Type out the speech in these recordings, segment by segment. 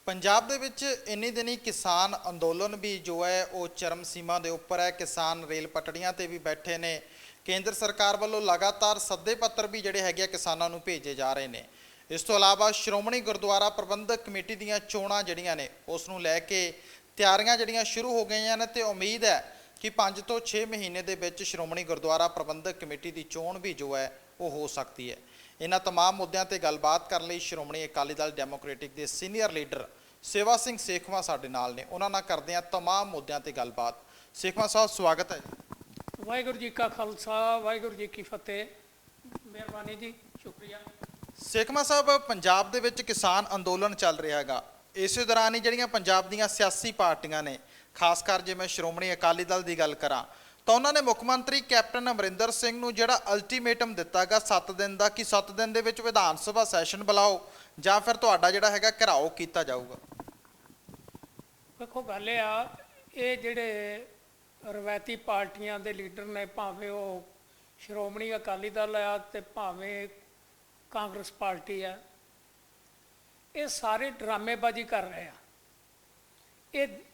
ਪੰਜਾਬ ਦੇ ਵਿੱਚ ਇੰਨੀ ਦਿਨੀ ਕਿਸਾਨ ਅੰਦੋਲਨ ਵੀ ਜੋ ਹੈ ਉਹ ਚਰਮ ਸੀਮਾ ਦੇ ਉੱਪਰ ਹੈ। ਕਿਸਾਨ ਰੇਲ ਪਟੜੀਆਂ ਤੇ ਵੀ ਬੈਠੇ ਨੇ। ਕੇਂਦਰ ਸਰਕਾਰ ਵੱਲੋਂ ਲਗਾਤਾਰ ਸੱਦੇ ਪੱਤਰ ਵੀ ਜਿਹੜੇ ਹੈਗੇ ਕਿਸਾਨਾਂ ਨੂੰ ਭੇਜੇ ਜਾ ਰਹੇ ਨੇ। ਇਸ ਤੋਂ ਇਲਾਵਾ ਸ਼੍ਰੋਮਣੀ ਗੁਰਦੁਆਰਾ ਪ੍ਰਬੰਧਕ ਕਮੇਟੀ ਦੀਆਂ ਚੋਣਾਂ ਜਿਹੜੀਆਂ ਨੇ ਉਸ ਨੂੰ ਲੈ ਕੇ ਤਿਆਰੀਆਂ ਜਿਹੜੀਆਂ ਸ਼ੁਰੂ ਹੋ ਗਈਆਂ ਨੇ ਤੇ ਉਮੀਦ ਹੈ ਕਿ 5 ਤੋਂ 6 ਮਹੀਨੇ ਦੇ ਵਿੱਚ ਸ਼੍ਰੋਮਣੀ ਗੁਰਦੁਆਰਾ ਪ੍ਰਬੰਧਕ ਕਮੇਟੀ ਦੀ ਚੋਣ ਵੀ ਜੋ ਹੈ ਉਹ ਹੋ ਸਕਦੀ ਹੈ। ਇਹਨਾਂ तमाम ਮੁੱਦਿਆਂ ਤੇ ਗੱਲਬਾਤ ਕਰਨ ਲਈ ਸ਼੍ਰੋਮਣੀ ਅਕਾਲੀ ਦਲ ਡੈਮੋਕ੍ਰੈਟਿਕ ਦੇ ਸੀਨੀਅਰ ਲੀਡਰ सेवा सिंह सेखवा साडे नाल ने। उन्हां नाल करदे हां तमाम मुद्दों ते गलबात। सेखवा साहब स्वागत है जी। वाहिगुरू जी का खालसा वाहिगुरू जी की फतेह। मेहरबानी जी, शुक्रिया। सेखवा साहब, पंजाब दे विच किसान अंदोलन चल रहा हैगा। इस दौरान ही जिहड़ियां पंजाब दीयां सियासी पार्टियां ने, खासकर जे मैं श्रोमणी अकाली दल की गल करां तो उन्होंने मुख मंत्री कैप्टन अमरिंदर सिंह नूं जिहड़ा अल्टीमेटम दिता गा 7 दिन का कि 7 दिन दे विच विधान सभा सैशन बुलाओ जां फिर तुहाडा जिहड़ा हैगा घिराओ कीता जाऊगा। देखो गल ये जिहड़े रवायती पार्टियां दे लीडर ने, भावें वो श्रोमणी अकाली दल आ ते भावें कांग्रेस पार्टी है, ये सारे ड्रामेबाजी कर रहे हैं।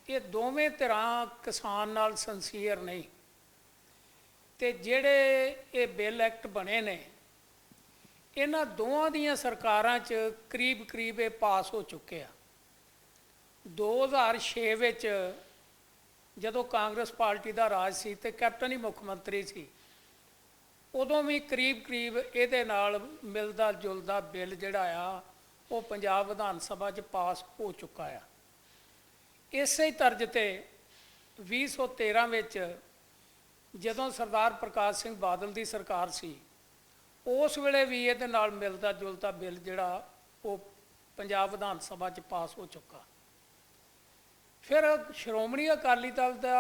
ये दोवें तरह किसान नाल संसीयर नहीं। ते जिहड़े ये बिल एक्ट बने ने, इन्हां दोवां दियां सरकारां च करीब करीब ये पास हो चुके हैं। 2006 ਵਿੱਚ ਜਦੋਂ ਕਾਂਗਰਸ ਪਾਰਟੀ ਦਾ ਰਾਜ ਸੀ ਤੇ ਕੈਪਟਨ ਹੀ ਮੁੱਖ ਮੰਤਰੀ ਸੀ, ਉਦੋਂ ਵੀ ਕਰੀਬ ਕਰੀਬ ਇਹਦੇ ਨਾਲ ਮਿਲਦਾ ਜੁਲਦਾ ਬਿੱਲ ਜਿਹੜਾ ਆ ਉਹ ਪੰਜਾਬ ਵਿਧਾਨ ਸਭਾ 'ਚ ਪਾਸ ਹੋ ਚੁੱਕਾ ਆ। ਇਸੇ ਹੀ ਤਰਜ਼ ਤੇ 2013 ਵਿੱਚ ਜਦੋਂ ਸਰਦਾਰ ਪ੍ਰਕਾਸ਼ ਸਿੰਘ ਬਾਦਲ ਦੀ ਸਰਕਾਰ ਸੀ, ਉਸ ਵੇਲੇ ਵੀ ਇਹਦੇ ਨਾਲ ਮਿਲਦਾ ਜੁਲਦਾ ਬਿੱਲ ਜਿਹੜਾ ਉਹ ਪੰਜਾਬ ਵਿਧਾਨ ਸਭਾ 'ਚ ਪਾਸ ਹੋ ਚੁੱਕਾ। फिर श्रोमणी अकाली दल का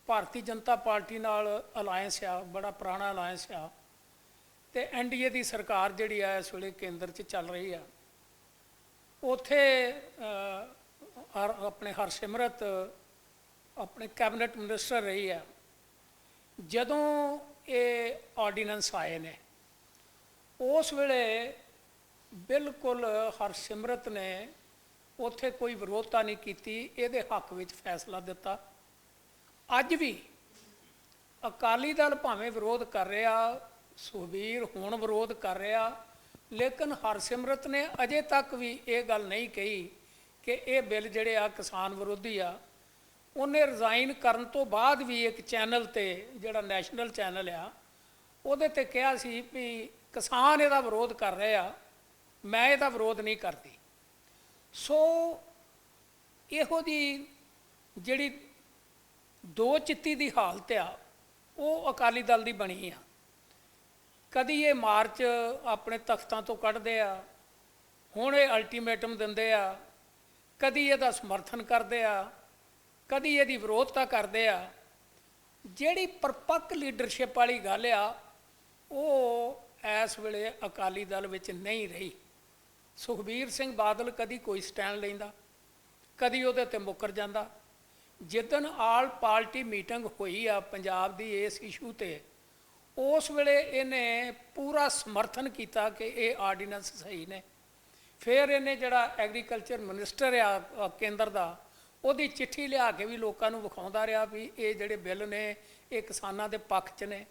भारतीय जनता पार्टी नाल अलायंस आ, बड़ा पुराना अलायंस आ, ते NDA की सरकार जिहड़ी आ इस वेले केंद्र च चल रही है। उत्थे अपने हरसिमरत अपने कैबिनेट मिनिस्टर रही है। जदों ये ऑर्डीनेंस आए ने उस वेले बिल्कुल हरसिमरत ने उत्थे कोई विरोधता नहीं की, ये हक में फैसला दिता। अज भी अकाली दल भावें विरोध कर रहा, सुखबीर हुण विरोध कर रहा, लेकिन हरसिमरत ने अजे तक भी ये गल नहीं कही कि ये बिल जिहड़े आ किसान विरोधी आ। उन्हें रिजाइन करन तो बाद भी एक चैनल ते जिहड़ा नैशनल चैनल आ उहदे ते कहा सी भी किसान इहदा विरोध कर रहे आ, मैं इहदा विरोध नहीं करती। सो इहो जी जिहड़ी दो चित्ती की हालत आ वो अकाली दल की बनी आ। कदी ये मार्च अपने तख्तां तो कढ़दे आ, हुण ये अल्टीमेटम दिंदे आ, कदी इहदा समर्थन करदे आ, कदी इहदी विरोधता करदे आ। जिहड़ी परपक्क लीडरशिप वाली गल आ वो इस वेले अकाली दल विच नहीं रही। सुखबीर सिंह बादल कदी कोई स्टैंड लैंदा, कदी उहदे ते मुकर जांदा। जिदन आल पार्टी मीटिंग हुई आ पंजाब दी इस इशू ते, उस वेले इन्हें पूरा समर्थन किया कि ये आर्डीनेंस सही ने। फिर इन्हें जिहड़ा एग्रीकल्चर मिनिस्टर आ केंद्र दा, उहदी चिट्ठी लिया के भी लोगों नूं विखाउंदा रहा भी ये जिहड़े बिल ने ये किसानां दे पक्ष च ने।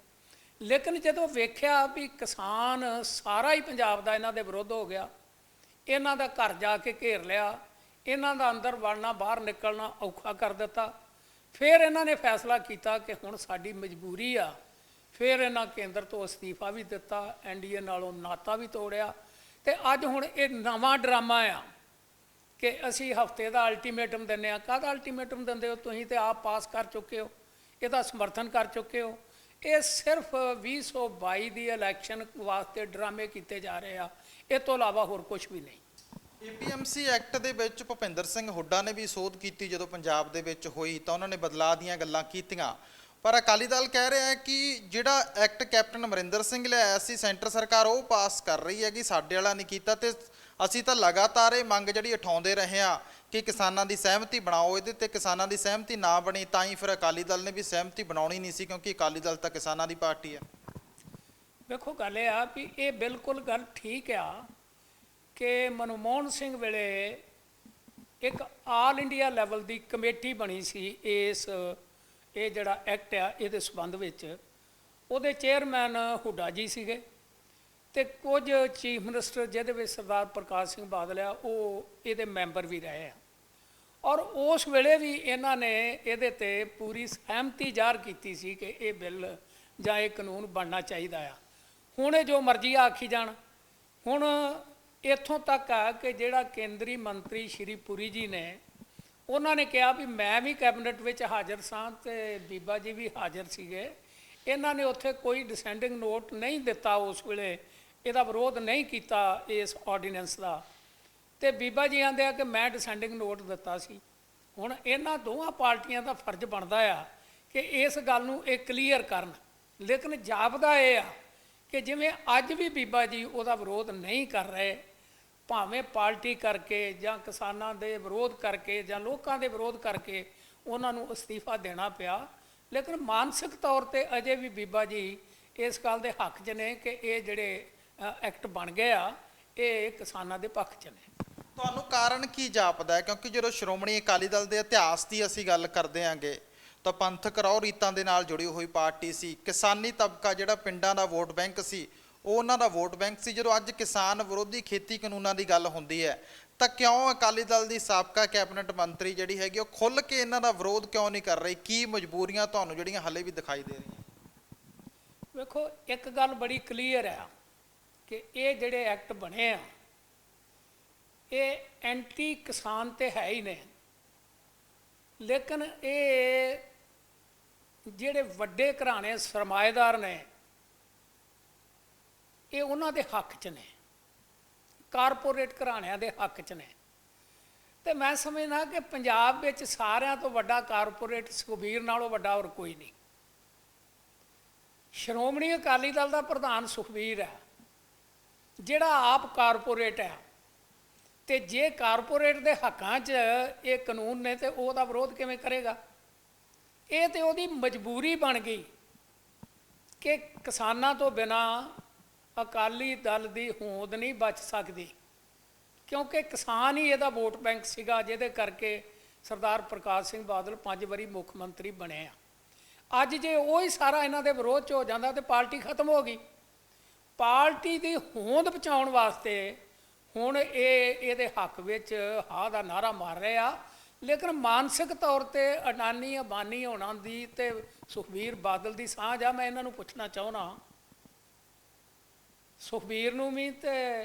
लेकिन जदों वेख्या भी किसान सारा ही पंजाब दा इन्हां दे विरुद्ध हो गया, इन्हां दा घर जाके घेर लिया, इन्हां दा अंदर वड़ना बाहर निकलना औखा कर दिता। फिर इन्हां ने फैसला किया कि हुण साडी मजबूरी आ। फिर इन्हां केंद्र तो अस्तीफा भी दिता, NDA नालों नाता भी तोड़िया ते अज हुण ये नवां ड्रामा आ कि असी हफ्ते का अल्टीमेटम दिंदे आ। काहदा अल्टीमेटम दिंदे हो तुसीं ते आप पास कर चुके हो, इहदा समर्थन कर चुके हो। ये सिर्फ 2022 की इलैक्शन वास्ते ड्रामे किए जा रहे हैं, इस तो इलावा होर कुछ भी नहीं। APMC एक्ट ਦੇ ਵਿੱਚ ਭੁਪਿੰਦਰ ਸਿੰਘ ਹੁੱਡਾ ਨੇ ਵੀ ਸੋਧ ਕੀਤੀ। ਜਦੋਂ ਪੰਜਾਬ ਦੇ ਵਿੱਚ ਹੋਈ ਤਾਂ ਉਹਨਾਂ ਨੇ ਬਦਲਾਅ ਦੀਆਂ ਗੱਲਾਂ ਕੀਤੀਆਂ, ਪਰ ਅਕਾਲੀ ਦਲ ਕਹਿ ਰਿਹਾ ਹੈ ਕਿ ਜਿਹੜਾ ਐਕਟ ਕੈਪਟਨ ਅਮਰਿੰਦਰ ਸਿੰਘ ਲਿਆਇਆ ਸੀ ਸੈਂਟਰ ਸਰਕਾਰ ਉਹ ਪਾਸ ਕਰ ਰਹੀ ਹੈਗੀ, ਸਾਡੇ ਵਾਲਾ ਨਹੀਂ ਕੀਤਾ। ਤੇ ਅਸੀਂ ਤਾਂ ਲਗਾਤਾਰ ਇਹ ਮੰਗ ਜਿਹੜੀ ਉਠਾਉਂਦੇ ਰਹੇ ਹਾਂ ਕਿ ਕਿਸਾਨਾਂ ਦੀ ਸਹਿਮਤੀ ਬਣਾਓ। ਇਹਦੇ ਤੇ ਕਿਸਾਨਾਂ ਦੀ ਸਹਿਮਤੀ ਨਾ ਬਣੀ ਤਾਂ ਹੀ ਫਿਰ ਅਕਾਲੀ ਦਲ ਨੇ ਵੀ ਸਹਿਮਤੀ ਬਣਾਉਣੀ ਨਹੀਂ ਸੀ, ਕਿਉਂਕਿ ਅਕਾਲੀ ਦਲ ਤਾਂ ਕਿਸਾਨਾਂ ਦੀ ਪਾਰਟੀ ਹੈ। ਵੇਖੋ ਗੱਲ ਇਹ ਆ ਵੀ ਇਹ ਬਿਲਕੁਲ ਗੱਲ ਠੀਕ ਆ ਕਿ ਮਨਮੋਹਨ ਸਿੰਘ ਵੇਲੇ ਇੱਕ ਆਲ ਇੰਡੀਆ ਲੈਵਲ ਦੀ ਕਮੇਟੀ ਬਣੀ ਸੀ ਇਹ ਜਿਹੜਾ ਐਕਟ ਆ ਇਹਦੇ ਸੰਬੰਧ ਵਿੱਚ। ਉਹਦੇ ਚੇਅਰਮੈਨ ਹੁੱਡਾ ਜੀ ਸੀਗੇ ਤੇ ਕੁਝ ਚੀਫ ਮਿਨਿਸਟਰ, ਜਿਹਦੇ ਵਿੱਚ ਸਰਦਾਰ ਪ੍ਰਕਾਸ਼ ਸਿੰਘ ਬਾਦਲ ਆ, ਉਹ ਇਹਦੇ ਮੈਂਬਰ ਵੀ ਰਹੇ ਆ। ਔਰ ਉਸ ਵੇਲੇ ਵੀ ਇਹਨਾਂ ਨੇ ਇਹਦੇ ਤੇ ਪੂਰੀ ਸਹਿਮਤੀ ਜ਼ਾਹਰ ਕੀਤੀ ਸੀ ਕਿ ਇਹ ਬਿੱਲ ਜਾਂ ਇਹ ਕਾਨੂੰਨ ਬਣਨਾ ਚਾਹੀਦਾ ਆ। ਹੁਣ ਇਹ ਜੋ ਮਰਜ਼ੀ ਆਖੀ ਜਾਣ। ਹੁਣ ਇੱਥੋਂ ਤੱਕ ਆ ਕਿ ਜਿਹੜਾ ਕੇਂਦਰੀ ਮੰਤਰੀ ਸ਼੍ਰੀ ਪੁਰੀ ਜੀ ਨੇ, ਉਹਨਾਂ ਨੇ ਕਿਹਾ ਵੀ ਮੈਂ ਵੀ ਕੈਬਨਿਟ ਵਿੱਚ ਹਾਜ਼ਰ ਸਾਂ ਤੇ ਬੀਬਾ ਜੀ ਵੀ ਹਾਜ਼ਰ ਸੀਗੇ। ਇਹਨਾਂ ਨੇ ਉੱਥੇ ਕੋਈ ਡਿਸੈਂਡਿੰਗ ਨੋਟ ਨਹੀਂ ਦਿੱਤਾ, ਉਸ ਵੇਲੇ ਇਹਦਾ ਵਿਰੋਧ ਨਹੀਂ ਕੀਤਾ ਇਸ ਆਰਡੀਨੈਂਸ ਦਾ। ਤੇ ਬੀਬਾ ਜੀ ਆਂਦੇ ਆ ਕਿ ਮੈਂ ਡਿਸੈਂਡਿੰਗ ਨੋਟ ਦਿੱਤਾ ਸੀ। ਹੁਣ ਇਹਨਾਂ ਦੋਵਾਂ ਪਾਰਟੀਆਂ ਦਾ ਫਰਜ਼ ਬਣਦਾ ਆ ਕਿ ਇਸ ਗੱਲ ਨੂੰ ਇਹ ਕਲੀਅਰ ਕਰਨ। ਲੇਕਿਨ ਜਾਪਦਾ ਇਹ ਆ ਕਿ ਜਿਵੇਂ ਅੱਜ ਵੀ ਬੀਬਾ ਜੀ ਉਹਦਾ ਵਿਰੋਧ ਨਹੀਂ ਕਰ ਰਹੇ, ਭਾਵੇਂ ਪਾਰਟੀ ਕਰਕੇ ਜਾਂ ਕਿਸਾਨਾਂ ਦੇ ਵਿਰੋਧ ਕਰਕੇ ਜਾਂ ਲੋਕਾਂ ਦੇ ਵਿਰੋਧ ਕਰਕੇ ਉਹਨਾਂ ਨੂੰ ਅਸਤੀਫਾ ਦੇਣਾ ਪਿਆ, ਲੇਕਿਨ ਮਾਨਸਿਕ ਤੌਰ ਤੇ ਅਜੇ ਵੀ ਬੀਬਾ ਜੀ ਇਸ ਗੱਲ ਦੇ ਹੱਕ 'ਚ ਨੇ ਕਿ ਇਹ ਜਿਹੜੇ ਐਕਟ ਬਣ ਗਏ ਆ ਇਹ ਕਿਸਾਨਾਂ ਦੇ ਪੱਖ 'ਚ ਨੇ। ਤੁਹਾਨੂੰ ਕਾਰਨ ਕੀ ਜਾਪਦਾ ਹੈ? ਕਿਉਂਕਿ ਜਦੋਂ ਸ਼੍ਰੋਮਣੀ ਅਕਾਲੀ ਦਲ ਦੇ ਇਤਿਹਾਸ ਦੀ ਅਸੀਂ ਗੱਲ ਕਰਦੇ ਆਂਗੇ ਤਾਂ ਪੰਥਕ ਰਹੁ ਰੀਤਾਂ ਦੇ ਨਾਲ ਜੁੜੀ ਹੋਈ ਪਾਰਟੀ ਸੀ। ਕਿਸਾਨੀ ਤਬਕਾ ਜਿਹੜਾ ਪਿੰਡਾਂ ਦਾ ਵੋਟ ਬੈਂਕ ਸੀ, ਉਹ ਉਹਨਾਂ ਦਾ ਵੋਟ ਬੈਂਕ ਸੀ। ਜਦੋਂ ਅੱਜ ਕਿਸਾਨ ਵਿਰੋਧੀ ਖੇਤੀ ਕਾਨੂੰਨਾਂ ਦੀ ਗੱਲ ਹੁੰਦੀ ਹੈ ਤਾਂ ਕਿਉਂ ਅਕਾਲੀ ਦਲ ਦੀ ਸਾਬਕਾ ਕੈਬਨਿਟ ਮੰਤਰੀ ਜਿਹੜੀ ਹੈਗੀ ਉਹ ਖੁੱਲ੍ਹ ਕੇ ਇਹਨਾਂ ਦਾ ਵਿਰੋਧ ਕਿਉਂ ਨਹੀਂ ਕਰ ਰਹੀ? ਕੀ ਮਜਬੂਰੀਆਂ ਤੁਹਾਨੂੰ ਜਿਹੜੀਆਂ ਹਾਲੇ ਵੀ ਦਿਖਾਈ ਦੇ ਰਹੀਆਂ? ਵੇਖੋ, ਇੱਕ ਗੱਲ ਬੜੀ ਕਲੀਅਰ ਆ ਕਿ ਇਹ ਜਿਹੜੇ ਐਕਟ ਬਣੇ ਆ ਇਹ ਐਂਟੀ ਕਿਸਾਨ ਤੇ ਹੈ ਹੀ ਨੇ, ਲੇਕਿਨ ਇਹ ਜਿਹੜੇ ਵੱਡੇ ਘਰਾਣੇ ਸਰਮਾਏਦਾਰ ਨੇ ਇਹ ਉਹਨਾਂ ਦੇ ਹੱਕ 'ਚ ਨੇ, ਕਾਰਪੋਰੇਟ ਘਰਾਣਿਆਂ ਦੇ ਹੱਕ 'ਚ ਨੇ। ਤੇ ਮੈਂ ਸਮਝਦਾ ਕਿ ਪੰਜਾਬ ਵਿੱਚ ਸਾਰਿਆਂ ਤੋਂ ਵੱਡਾ ਕਾਰਪੋਰੇਟ ਸੁਖਬੀਰ ਨਾਲੋਂ ਵੱਡਾ ਹੋਰ ਕੋਈ ਨਹੀਂ। ਸ਼੍ਰੋਮਣੀ ਅਕਾਲੀ ਦਲ ਦਾ ਪ੍ਰਧਾਨ ਸੁਖਬੀਰ ਹੈ, ਜਿਹੜਾ ਆਪ ਕਾਰਪੋਰੇਟ ਹੈ। ਤੇ ਜੇ ਕਾਰਪੋਰੇਟ ਦੇ ਹੱਕਾਂ 'ਚ ਇਹ ਕਾਨੂੰਨ ਨੇ ਤੇ ਉਹਦਾ ਵਿਰੋਧ ਕਿਵੇਂ ਕਰੇਗਾ? ਇਹ ਤੇ ਉਹਦੀ ਮਜਬੂਰੀ ਬਣ ਗਈ ਕਿ ਕਿਸਾਨਾਂ ਤੋਂ ਬਿਨਾਂ ਅਕਾਲੀ ਦਲ ਦੀ ਹੋਂਦ ਨਹੀਂ ਬਚ ਸਕਦੀ, ਕਿਉਂਕਿ ਕਿਸਾਨ ਹੀ ਇਹਦਾ ਵੋਟ ਬੈਂਕ ਸੀਗਾ, ਜਿਹਦੇ ਕਰਕੇ ਸਰਦਾਰ ਪ੍ਰਕਾਸ਼ ਸਿੰਘ ਬਾਦਲ 5 ਵਾਰੀ ਮੁੱਖ ਮੰਤਰੀ ਬਣੇ ਆ। ਅੱਜ ਜੇ ਉਹ ਹੀ ਸਾਰਾ ਇਹਨਾਂ ਦੇ ਵਿਰੋਧ 'ਚ ਹੋ ਜਾਂਦਾ ਤੇ ਪਾਰਟੀ ਖਤਮ ਹੋ ਗਈ। ਪਾਰਟੀ ਦੀ ਹੋਂਦ ਬਚਾਉਣ ਵਾਸਤੇ ਹੁਣ ਇਹਦੇ ਹੱਕ ਵਿੱਚ ਹਾਂ ਦਾ ਨਾਰਾ ਮਾਰ ਰਹੇ ਆ, ਲੇਕਿਨ ਮਾਨਸਿਕ ਤੌਰ ਤੇ ਅਡਾਨੀ ਅੰਬਾਨੀ ਹੋਣਾ ਦੀ ਤੇ ਸੁਖਬੀਰ ਬਾਦਲ ਦੀ ਸਾਂਝ ਆ। ਮੈਂ ਇਹਨਾਂ ਨੂੰ ਪੁੱਛਣਾ ਚਾਹੁੰਦਾ, ਸੁਖਬੀਰ ਨੂੰ ਵੀ ਤੇ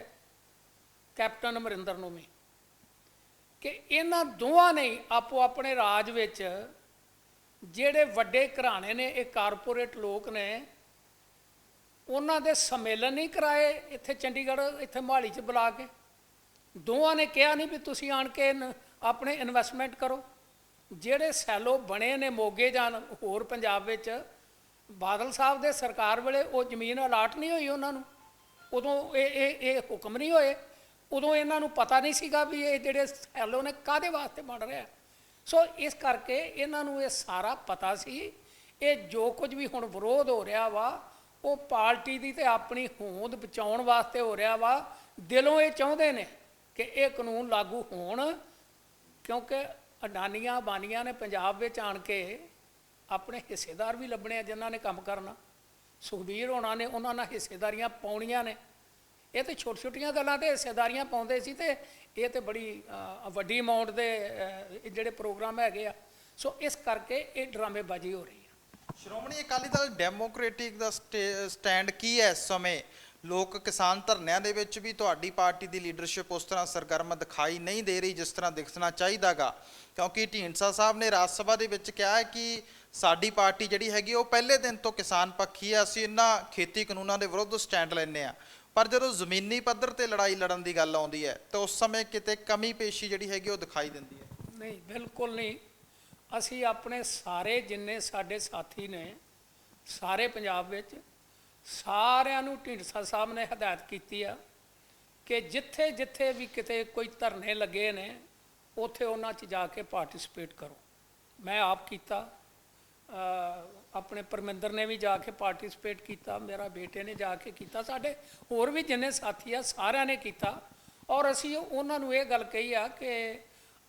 ਕੈਪਟਨ ਅਮਰਿੰਦਰ ਨੂੰ ਵੀ, ਕਿ ਇਹਨਾਂ ਦੋਵਾਂ ਨੇ ਆਪੋ ਆਪਣੇ ਰਾਜ ਵਿੱਚ ਜਿਹੜੇ ਵੱਡੇ ਘਰਾਣੇ ਨੇ, ਇਹ ਕਾਰਪੋਰੇਟ ਲੋਕ ਨੇ, ਉਹਨਾਂ ਦੇ ਸੰਮੇਲਨ ਨਹੀਂ ਕਰਾਏ ਇੱਥੇ ਚੰਡੀਗੜ੍ਹ, ਇੱਥੇ ਮੋਹਾਲੀ 'ਚ ਬੁਲਾ ਕੇ? ਦੋਵਾਂ ਨੇ ਕਿਹਾ ਨਹੀਂ ਵੀ ਤੁਸੀਂ ਆਣ ਕੇ ਆਪਣੇ ਇਨਵੈਸਟਮੈਂਟ ਕਰੋ? ਜਿਹੜੇ ਸੈਲੋ ਬਣੇ ਨੇ ਮੋਗੇ ਜਾਂ ਹੋਰ ਪੰਜਾਬ ਵਿੱਚ, ਬਾਦਲ ਸਾਹਿਬ ਦੇ ਸਰਕਾਰ ਵੇਲੇ ਉਹ ਜ਼ਮੀਨ ਅਲਾਟ ਨਹੀਂ ਹੋਈ ਉਹਨਾਂ ਨੂੰ, ਉਦੋਂ ਇਹ ਹੁਕਮ ਨਹੀਂ ਹੋਏ, ਉਦੋਂ ਇਹਨਾਂ ਨੂੰ ਪਤਾ ਨਹੀਂ ਸੀਗਾ ਵੀ ਇਹ ਜਿਹੜੇ ਸੈਲੋ ਨੇ ਕਾਹਦੇ ਵਾਸਤੇ ਬਣ ਰਿਹਾ। ਸੋ ਇਸ ਕਰਕੇ ਇਹਨਾਂ ਨੂੰ ਇਹ ਸਾਰਾ ਪਤਾ ਸੀ। ਇਹ ਜੋ ਕੁਝ ਵੀ ਹੁਣ ਵਿਰੋਧ ਹੋ ਰਿਹਾ ਵਾ ਉਹ ਪਾਰਟੀ ਦੀ ਤੇ ਆਪਣੀ ਹੋਂਦ ਬਚਾਉਣ ਵਾਸਤੇ ਹੋ ਰਿਹਾ ਵਾ। ਦਿਲੋਂ ਇਹ ਚਾਹੁੰਦੇ ਨੇ ਕਿ ਇਹ ਕਾਨੂੰਨ ਲਾਗੂ ਹੋਣ, ਕਿਉਂਕਿ ਅਡਾਨੀਆਂ ਬਾਨੀਆਂ ਨੇ ਪੰਜਾਬ ਵਿੱਚ ਆਣ ਕੇ ਆਪਣੇ ਹਿੱਸੇਦਾਰ ਵੀ ਲੱਭਣੇ ਆ ਜਿਨ੍ਹਾਂ ਨੇ ਕੰਮ ਕਰਨਾ। ਸੁਖਬੀਰ ਹੋਣਾ ਨੇ ਉਹਨਾਂ ਨਾਲ ਹਿੱਸੇਦਾਰੀਆਂ ਪਾਉਣੀਆਂ ਨੇ। ਇਹ ਤਾਂ ਛੋਟੀ ਛੋਟੀਆਂ ਗੱਲਾਂ 'ਤੇ ਹਿੱਸੇਦਾਰੀਆਂ ਪਾਉਂਦੇ ਸੀ, ਤੇ ਇਹ ਤਾਂ ਬੜੀ ਵੱਡੀ ਅਮਾਊਂਟ ਦੇ ਜਿਹੜੇ ਪ੍ਰੋਗਰਾਮ ਹੈਗੇ ਆ। ਸੋ ਇਸ ਕਰਕੇ ਇਹ ਡਰਾਮੇਬਾਜ਼ੀ ਹੋ ਰਹੀ ਹੈ। ਸ਼੍ਰੋਮਣੀ ਅਕਾਲੀ ਦਲ ਡੈਮੋਕ੍ਰੈਟਿਕ ਦਾ ਸਟੈਂਡ ਕੀ ਹੈ ਇਸ ਸਮੇਂ? ਲੋਕ ਕਿਸਾਨ ਧਰਨਿਆਂ ਦੇ ਵਿੱਚ ਵੀ ਤੁਹਾਡੀ ਪਾਰਟੀ ਦੀ ਲੀਡਰਸ਼ਿਪ ਉਸ ਤਰ੍ਹਾਂ ਸਰਗਰਮ ਦਿਖਾਈ ਨਹੀਂ ਦੇ ਰਹੀ ਜਿਸ ਤਰ੍ਹਾਂ ਦਿਖਣਾ ਚਾਹੀਦਾ ਗਾ, ਕਿਉਂਕਿ ਢੀਂਡਸਾ ਸਾਹਿਬ ਨੇ ਰਾਜ ਸਭਾ ਦੇ ਵਿੱਚ ਕਿਹਾ ਹੈ ਕਿ ਸਾਡੀ ਪਾਰਟੀ ਜਿਹੜੀ ਹੈਗੀ ਉਹ ਪਹਿਲੇ ਦਿਨ ਤੋਂ ਕਿਸਾਨ ਪੱਖੀ ਹੈ, ਅਸੀਂ ਇਹਨਾਂ ਖੇਤੀ ਕਾਨੂੰਨਾਂ ਦੇ ਵਿਰੁੱਧ ਸਟੈਂਡ ਲੈਂਦੇ ਹਾਂ। ਪਰ ਜਦੋਂ ਜ਼ਮੀਨੀ ਪੱਧਰ ਤੇ ਲੜਾਈ ਲੜਨ ਦੀ ਗੱਲ ਆਉਂਦੀ ਹੈ ਤਾਂ ਉਸ ਸਮੇਂ ਕਿਤੇ ਕਮੀ ਪੇਸ਼ੀ ਜਿਹੜੀ ਹੈਗੀ ਉਹ ਦਿਖਾਈ ਦਿੰਦੀ ਹੈ। ਨਹੀਂ, ਬਿਲਕੁਲ ਨਹੀਂ। ਅਸੀਂ ਆਪਣੇ ਸਾਰੇ ਜਿੰਨੇ ਸਾਡੇ ਸਾਥੀ ਨੇ ਸਾਰੇ ਪੰਜਾਬ ਵਿੱਚ, ਸਾਰਿਆਂ ਨੂੰ ਢੀਂਡਸਾ ਸਾਹਿਬ ਨੇ ਹਦਾਇਤ ਕੀਤੀ ਆ ਕਿ ਜਿੱਥੇ ਜਿੱਥੇ ਵੀ ਕਿਤੇ ਕੋਈ ਧਰਨੇ ਲੱਗੇ ਨੇ ਉੱਥੇ ਉਹਨਾਂ 'ਚ ਜਾ ਕੇ ਪਾਰਟਿਸਿਪੇਟ ਕਰੋ। ਮੈਂ ਆਪ ਕੀਤਾ, ਆਪਣੇ ਪਰਮਿੰਦਰ ਨੇ ਵੀ ਜਾ ਕੇ ਪਾਰਟਿਸਿਪੇਟ ਕੀਤਾ, ਮੇਰਾ ਬੇਟੇ ਨੇ ਜਾ ਕੇ ਕੀਤਾ, ਸਾਡੇ ਹੋਰ ਵੀ ਜਿੰਨੇ ਸਾਥੀ ਆ ਸਾਰਿਆਂ ਨੇ ਕੀਤਾ। ਔਰ ਅਸੀਂ ਉਹਨਾਂ ਨੂੰ ਇਹ ਗੱਲ ਕਹੀ ਆ ਕਿ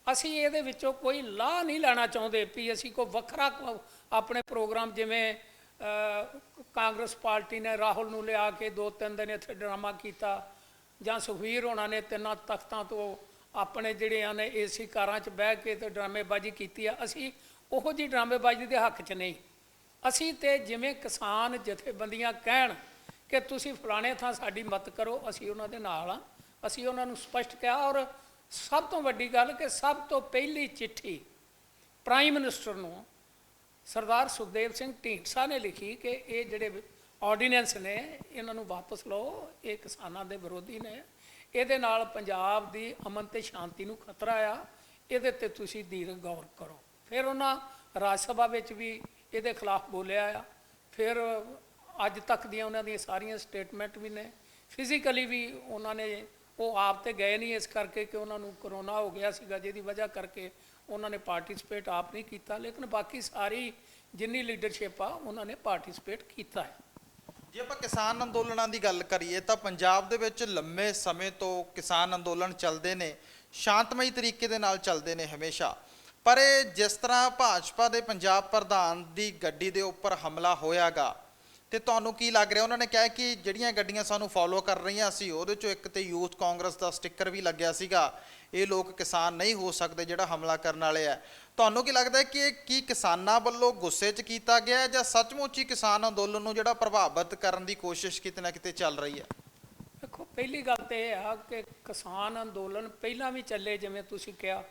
ਅਸੀਂ ਇਹਦੇ ਵਿੱਚੋਂ ਕੋਈ ਲਾਹ ਨਹੀਂ ਲੈਣਾ ਚਾਹੁੰਦੇ ਵੀ ਅਸੀਂ ਕੋਈ ਵੱਖਰਾ ਆਪਣੇ ਪ੍ਰੋਗਰਾਮ ਜਿਵੇਂ ਕਾਂਗਰਸ ਪਾਰਟੀ ਨੇ ਰਾਹੁਲ ਨੂੰ ਲਿਆ ਕੇ 2-3 ਦਿਨ ਇੱਥੇ ਡਰਾਮਾ ਕੀਤਾ, ਜਾਂ ਸੁਖਬੀਰ ਹੋਣਾ ਨੇ 3 ਤਖਤਾਂ ਤੋਂ ਆਪਣੇ ਜਿਹੜਿਆਂ ਨੇ ਏਸੀ ਕਾਰਾਂ 'ਚ ਬਹਿ ਕੇ ਤੇ ਡਰਾਮੇਬਾਜ਼ੀ ਕੀਤੀ ਆ। ਅਸੀਂ ਉਹੋ ਜਿਹੀ ਡਰਾਮੇਬਾਜ਼ੀ ਦੇ ਹੱਕ 'ਚ ਨਹੀਂ। ਅਸੀਂ ਤੇ ਜਿਵੇਂ ਕਿਸਾਨ ਜਥੇਬੰਦੀਆਂ ਕਹਿਣ ਕਿ ਤੁਸੀਂ ਫਲਾਣੇ ਥਾਂ ਸਾਡੀ ਮਦਦ ਕਰੋ, ਅਸੀਂ ਉਹਨਾਂ ਦੇ ਨਾਲ ਆ। ਅਸੀਂ ਉਹਨਾਂ ਨੂੰ ਸਪਸ਼ਟ ਕਿਹਾ। ਔਰ ਸਭ ਤੋਂ ਵੱਡੀ ਗੱਲ ਕਿ ਸਭ ਤੋਂ ਪਹਿਲੀ ਚਿੱਠੀ ਪ੍ਰਾਈਮ ਮਿਨਿਸਟਰ ਨੂੰ ਸਰਦਾਰ ਸੁਖਦੇਵ ਸਿੰਘ ਢੀਂਡਸਾ ਨੇ ਲਿਖੀ ਕਿ ਇਹ ਜਿਹੜੇ ਆਰਡੀਨੈਂਸ ਨੇ ਇਹਨਾਂ ਨੂੰ ਵਾਪਸ ਲਓ, ਇਹ ਕਿਸਾਨਾਂ ਦੇ ਵਿਰੋਧੀ ਨੇ, ਇਹਦੇ ਨਾਲ ਪੰਜਾਬ ਦੀ ਅਮਨ ਤੇ ਸ਼ਾਂਤੀ ਨੂੰ ਖਤਰਾ ਆ, ਇਹਦੇ ਤੇ ਤੁਸੀਂ ਦੀਰਘ ਗੌਰ ਕਰੋ। ਫਿਰ ਉਹਨਾਂ ਰਾਜ ਸਭਾ ਵਿੱਚ ਵੀ ਇਹਦੇ ਖਿਲਾਫ ਬੋਲਿਆ ਆ। ਫਿਰ ਅੱਜ ਤੱਕ ਦੀਆਂ ਉਹਨਾਂ ਦੀਆਂ ਸਾਰੀਆਂ ਸਟੇਟਮੈਂਟ ਵੀ ਨੇ। ਫਿਜ਼ੀਕਲੀ ਵੀ ਉਹਨਾਂ ਨੇ, ਉਹ ਆਪ ਤੇ ਗਏ ਨਹੀਂ ਇਸ ਕਰਕੇ ਕਿ ਉਹਨਾਂ ਨੂੰ ਕਰੋਨਾ ਹੋ ਗਿਆ ਸੀਗਾ, ਜਿਹਦੀ ਵਜ੍ਹਾ ਕਰਕੇ ਉਹਨਾਂ ਨੇ ਪਾਰਟਿਸਿਪੇਟ ਆਪ ਨਹੀਂ ਕੀਤਾ, ਲੇਕਿਨ ਬਾਕੀ ਸਾਰੀ ਜਿੰਨੀ ਲੀਡਰਸ਼ਿਪ ਆ ਉਹਨਾਂ ਨੇ ਪਾਰਟਿਸਿਪੇਟ ਕੀਤਾ ਹੈ। ਜੇ ਆਪਾਂ ਕਿਸਾਨ ਅੰਦੋਲਨਾਂ ਦੀ ਗੱਲ ਕਰੀਏ ਤਾਂ ਪੰਜਾਬ ਦੇ ਵਿੱਚ ਲੰਮੇ ਸਮੇਂ ਤੋਂ ਕਿਸਾਨ ਅੰਦੋਲਨ ਚੱਲਦੇ ਨੇ, ਸ਼ਾਂਤਮਈ ਤਰੀਕੇ ਦੇ ਨਾਲ ਚੱਲਦੇ ਨੇ ਹਮੇਸ਼ਾ। ਪਰ ਇਹ ਜਿਸ ਤਰ੍ਹਾਂ ਭਾਜਪਾ ਦੇ ਪੰਜਾਬ ਪ੍ਰਧਾਨ ਦੀ ਗੱਡੀ ਦੇ ਉੱਪਰ ਹਮਲਾ ਹੋਇਆਗਾ, ਤੇ ਤੁਹਾਨੂੰ ਕੀ ਲੱਗ ਰਿਹਾ? ਉਹਨਾਂ ਨੇ ਕਿਹਾ ਕਿ ਜਿਹੜੀਆਂ ਗੱਡੀਆਂ ਸਾਨੂੰ ਫੋਲੋ ਕਰ ਰਹੀਆਂ ਸੀ ਉਹਦੇ 'ਚੋਂ ਇੱਕ ਤੇ ਯੂਥ ਕਾਂਗਰਸ ਦਾ ਸਟicker ਵੀ ਲੱਗਿਆ ਸੀਗਾ, ਇਹ ਲੋਕ ਕਿਸਾਨ ਨਹੀਂ ਹੋ ਸਕਦੇ ਜਿਹੜਾ ਹਮਲਾ ਕਰਨ ਵਾਲੇ ਆ। ਤੁਹਾਨੂੰ ਕੀ ਲੱਗਦਾ ਕਿ ਇਹ ਕੀ ਕਿਸਾਨਾਂ ਵੱਲੋਂ ਗੁੱਸੇ 'ਚ ਕੀਤਾ ਗਿਆ ਜਾਂ ਸੱਚਮੁੱਚ ਹੀ ਕਿਸਾਨ ਅੰਦੋਲਨ ਨੂੰ ਜਿਹੜਾ ਪ੍ਰਭਾਵਿਤ ਕਰਨ ਦੀ ਕੋਸ਼ਿਸ਼ ਕਿਤੇ ਨਾ ਕਿਤੇ ਚੱਲ ਰਹੀ ਹੈ? ਦੇਖੋ, ਪਹਿਲੀ ਗੱਲ ਤਾਂ ਇਹ ਆ ਕਿ ਕਿਸਾਨ ਅੰਦੋਲਨ ਪਹਿਲਾਂ ਵੀ ਚੱਲੇ ਜਿਵੇਂ ਤੁਸੀਂ ਕਿਹਾ,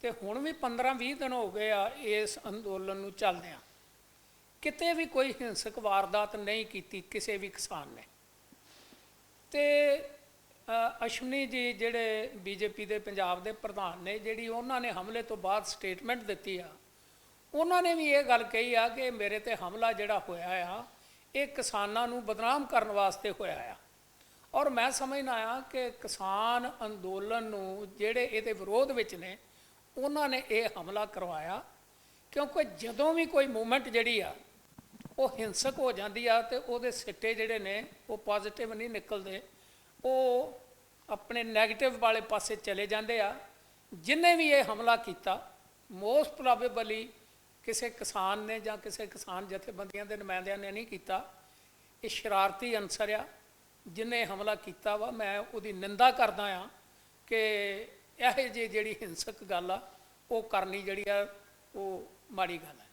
ਤੇ ਹੁਣ ਵੀ 15-20 ਦਿਨ ਹੋ ਗਏ ਆ ਇਸ ਅੰਦੋਲਨ ਨੂੰ ਚੱਲਦਿਆਂ। ਕਿਤੇ ਵੀ ਕੋਈ ਹਿੰਸਕ ਵਾਰਦਾਤ ਨਹੀਂ ਕੀਤੀ ਕਿਸੇ ਵੀ ਕਿਸਾਨ ਨੇ। ਤੇ ਅਸ਼ਵਨੀ ਜੀ ਜਿਹੜੇ ਬੀਜੇਪੀ ਦੇ ਪੰਜਾਬ ਦੇ ਪ੍ਰਧਾਨ ਨੇ, ਜਿਹੜੀ ਉਹਨਾਂ ਨੇ ਹਮਲੇ ਤੋਂ ਬਾਅਦ ਸਟੇਟਮੈਂਟ ਦਿੱਤੀ ਆ, ਉਹਨਾਂ ਨੇ ਵੀ ਇਹ ਗੱਲ ਕਹੀ ਆ ਕਿ ਮੇਰੇ ਤੇ ਹਮਲਾ ਜਿਹੜਾ ਹੋਇਆ ਆ ਇਹ ਕਿਸਾਨਾਂ ਨੂੰ ਬਦਨਾਮ ਕਰਨ ਵਾਸਤੇ ਹੋਇਆ ਆ। ਔਰ ਮੈਂ ਸਮਝਦਾ ਆ ਕਿ ਕਿਸਾਨ ਅੰਦੋਲਨ ਨੂੰ ਜਿਹੜੇ ਇਹਦੇ ਵਿਰੋਧ ਵਿੱਚ ਨੇ ਉਹਨਾਂ ਨੇ ਇਹ ਹਮਲਾ ਕਰਵਾਇਆ, ਕਿਉਂਕਿ ਜਦੋਂ ਵੀ ਕੋਈ ਮੂਵਮੈਂਟ ਜਿਹੜੀ ਆ ਉਹ ਹਿੰਸਕ ਹੋ ਜਾਂਦੀ ਆ ਤੇ ਉਹਦੇ ਸਿੱਟੇ ਜਿਹੜੇ ਨੇ ਉਹ ਪੋਜ਼ਿਟਿਵ ਨਹੀਂ ਨਿਕਲਦੇ, ਉਹ ਆਪਣੇ ਨੈਗੇਟਿਵ ਵਾਲੇ ਪਾਸੇ ਚਲੇ ਜਾਂਦੇ ਆ। ਜਿੰਨੇ ਵੀ ਇਹ ਹਮਲਾ ਕੀਤਾ ਮੋਸਟ ਪ੍ਰੋਬੇਬਲੀ ਕਿਸੇ ਕਿਸਾਨ ਨੇ ਜਾਂ ਕਿਸੇ ਕਿਸਾਨ ਜਥੇਬੰਦੀਆਂ ਦੇ ਨੁਮਾਇੰਦਿਆਂ ਨੇ ਨਹੀਂ ਕੀਤਾ। ਇਹ ਸ਼ਰਾਰਤੀ ਅਨਸਰ ਆ ਜਿਹਨੇ ਹਮਲਾ ਕੀਤਾ ਵਾ। ਮੈਂ ਉਹਦੀ ਨਿੰਦਾ ਕਰਦਾ ਆ ਕਿ ਇਹੋ ਜਿਹੀ ਜਿਹੜੀ ਹਿੰਸਕ ਗੱਲ ਆ ਉਹ ਕਰਨੀ ਜਿਹੜੀ ਆ ਉਹ ਮਾੜੀ ਗੱਲ ਹੈ।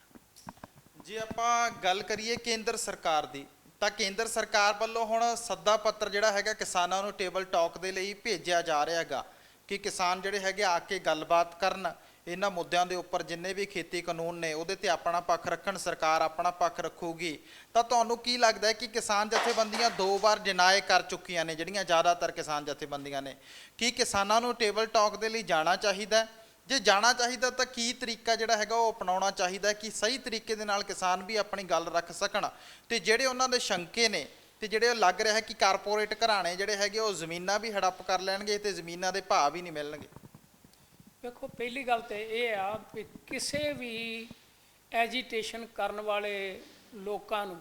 ਜੇ ਆਪਾਂ ਗੱਲ ਕਰੀਏ ਕੇਂਦਰ ਸਰਕਾਰ ਦੀ, ਤਾਂ ਕੇਂਦਰ ਸਰਕਾਰ ਵੱਲੋਂ ਹੁਣ ਸੱਦਾ ਪੱਤਰ ਜਿਹੜਾ ਹੈਗਾ ਕਿਸਾਨਾਂ ਨੂੰ ਟੇਬਲ ਟਾਕ ਦੇ ਲਈ ਭੇਜਿਆ ਜਾ ਰਿਹਾ ਹੈਗਾ ਕਿ ਕਿਸਾਨ ਜਿਹੜੇ ਹੈਗੇ ਆ ਕੇ ਗੱਲਬਾਤ ਕਰਨ, ਇਹਨਾਂ ਮੁੱਦਿਆਂ ਦੇ ਉੱਪਰ ਜਿੰਨੇ ਵੀ ਖੇਤੀ ਕਾਨੂੰਨ ਨੇ ਉਹਦੇ ਤੇ ਆਪਣਾ ਪੱਖ ਰੱਖਣ, ਸਰਕਾਰ ਆਪਣਾ ਪੱਖ ਰੱਖੂਗੀ। ਤਾਂ ਤੁਹਾਨੂੰ ਕੀ ਲੱਗਦਾ ਹੈ ਕਿ ਕਿਸਾਨ ਜਥੇਬੰਦੀਆਂ 2 ਵਾਰ ਡਿਨਾਈ ਕਰ ਚੁੱਕੀਆਂ ਨੇ, ਜਿਹੜੀਆਂ ਜ਼ਿਆਦਾਤਰ ਕਿਸਾਨ ਜਥੇਬੰਦੀਆਂ ਨੇ, ਕੀ ਕਿਸਾਨਾਂ ਨੂੰ ਟੇਬਲ ਟਾਕ ਦੇ ਲਈ ਜਾਣਾ ਚਾਹੀਦਾ? ਜੇ ਜਾਣਾ ਚਾਹੀਦਾ ਤਾਂ ਕੀ ਤਰੀਕਾ ਜਿਹੜਾ ਹੈਗਾ ਉਹ ਅਪਣਾਉਣਾ ਚਾਹੀਦਾ ਕਿ ਸਹੀ ਤਰੀਕੇ ਦੇ ਨਾਲ ਕਿਸਾਨ ਵੀ ਆਪਣੀ ਗੱਲ ਰੱਖ ਸਕਣ, ਤੇ ਜਿਹੜੇ ਉਹਨਾਂ ਦੇ ਸ਼ੰਕੇ ਨੇ ਤੇ ਜਿਹੜੇ ਲੱਗ ਰਿਹਾ ਕਿ ਕਾਰਪੋਰੇਟ ਘਰਾਣੇ ਜਿਹੜੇ ਹੈਗੇ ਉਹ ਜ਼ਮੀਨਾਂ ਵੀ ਹੜੱਪ ਕਰ ਲੈਣਗੇ ਤੇ ਜ਼ਮੀਨਾਂ ਦੇ ਭਾਅ ਵੀ ਨਹੀਂ ਮਿਲਣਗੇ? ਵੇਖੋ, ਪਹਿਲੀ ਗੱਲ ਤਾਂ ਇਹ ਆ ਕਿ ਕਿਸੇ ਵੀ ਐਜੀਟੇਸ਼ਨ ਕਰਨ ਵਾਲੇ ਲੋਕਾਂ ਨੂੰ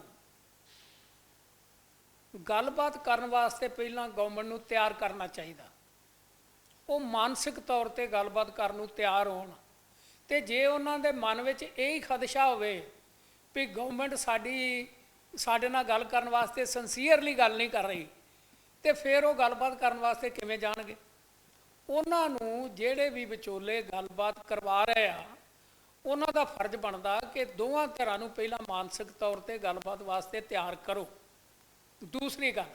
ਗੱਲਬਾਤ ਕਰਨ ਵਾਸਤੇ ਪਹਿਲਾਂ ਗਵਰਨਮੈਂਟ ਨੂੰ ਤਿਆਰ ਕਰਨਾ ਚਾਹੀਦਾ। ਉਹ ਮਾਨਸਿਕ ਤੌਰ ਤੇ ਗੱਲਬਾਤ ਕਰਨ ਨੂੰ ਤਿਆਰ ਹੋਣ, ਤੇ ਜੇ ਉਹਨਾਂ ਦੇ ਮਨ ਵਿੱਚ ਇਹ ਹੀ ਖਦਸ਼ਾ ਹੋਵੇ ਵੀ ਗਵਰਨਮੈਂਟ ਸਾਡੇ ਨਾਲ ਗੱਲ ਕਰਨ ਵਾਸਤੇ ਸਿੰਸੀਅਰਲੀ ਗੱਲ ਨਹੀਂ ਕਰ ਰਹੀ, ਤੇ ਫਿਰ ਉਹ ਗੱਲਬਾਤ ਕਰਨ ਵਾਸਤੇ ਕਿਵੇਂ ਜਾਣਗੇ? ਉਹਨਾਂ ਨੂੰ ਜਿਹੜੇ ਵੀ ਵਿਚੋਲੇ ਗੱਲਬਾਤ ਕਰਵਾ ਰਹੇ ਆ ਉਹਨਾਂ ਦਾ ਫਰਜ਼ ਬਣਦਾ ਕਿ ਦੋਵਾਂ ਧਿਰਾਂ ਨੂੰ ਪਹਿਲਾਂ ਮਾਨਸਿਕ ਤੌਰ ਤੇ ਗੱਲਬਾਤ ਵਾਸਤੇ ਤਿਆਰ ਕਰੋ। ਦੂਸਰੀ ਗੱਲ,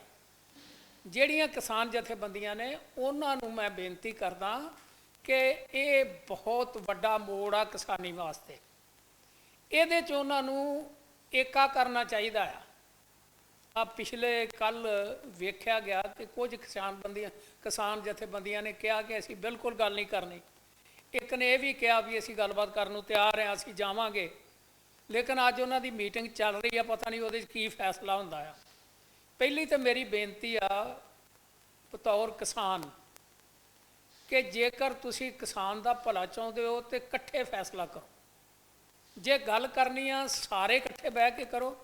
ਜਿਹੜੀਆਂ ਕਿਸਾਨ ਜਥੇਬੰਦੀਆਂ ਨੇ ਉਹਨਾਂ ਨੂੰ ਮੈਂ ਬੇਨਤੀ ਕਰਦਾ ਕਿ ਇਹ ਬਹੁਤ ਵੱਡਾ ਮੋੜ ਆ ਕਿਸਾਨੀ ਵਾਸਤੇ। ਇਹਦੇ 'ਚ ਉਹਨਾਂ ਨੂੰ ਏਕਾ ਕਰਨਾ ਚਾਹੀਦਾ ਆ। ਪਿਛਲੇ ਕੱਲ ਵੇਖਿਆ ਗਿਆ ਕਿ ਕੁਝ ਕਿਸਾਨ ਜਥੇਬੰਦੀਆਂ ਨੇ ਕਿਹਾ ਕਿ ਅਸੀਂ ਬਿਲਕੁਲ ਗੱਲ ਨਹੀਂ ਕਰਨੀ। ਇੱਕ ਨੇ ਇਹ ਵੀ ਕਿਹਾ ਵੀ ਅਸੀਂ ਗੱਲਬਾਤ ਕਰਨ ਨੂੰ ਤਿਆਰ ਹਾਂ, ਅਸੀਂ ਜਾਵਾਂਗੇ, ਲੇਕਿਨ ਅੱਜ ਉਹਨਾਂ ਦੀ ਮੀਟਿੰਗ ਚੱਲ ਰਹੀ ਆ, ਪਤਾ ਨਹੀਂ ਉਹਦੇ 'ਚ ਕੀ ਫੈਸਲਾ ਹੁੰਦਾ ਆ। ਪਹਿਲੀ ਤਾਂ ਮੇਰੀ ਬੇਨਤੀ ਆ ਬਤੌਰ ਕਿਸਾਨ ਕਿ ਜੇਕਰ ਤੁਸੀਂ ਕਿਸਾਨ ਦਾ ਭਲਾ ਚਾਹੁੰਦੇ ਹੋ ਤਾਂ ਇਕੱਠੇ ਫੈਸਲਾ ਕਰੋ। ਜੇ ਗੱਲ ਕਰਨੀ ਆ ਸਾਰੇ ਇਕੱਠੇ ਬਹਿ ਕੇ ਕਰੋ,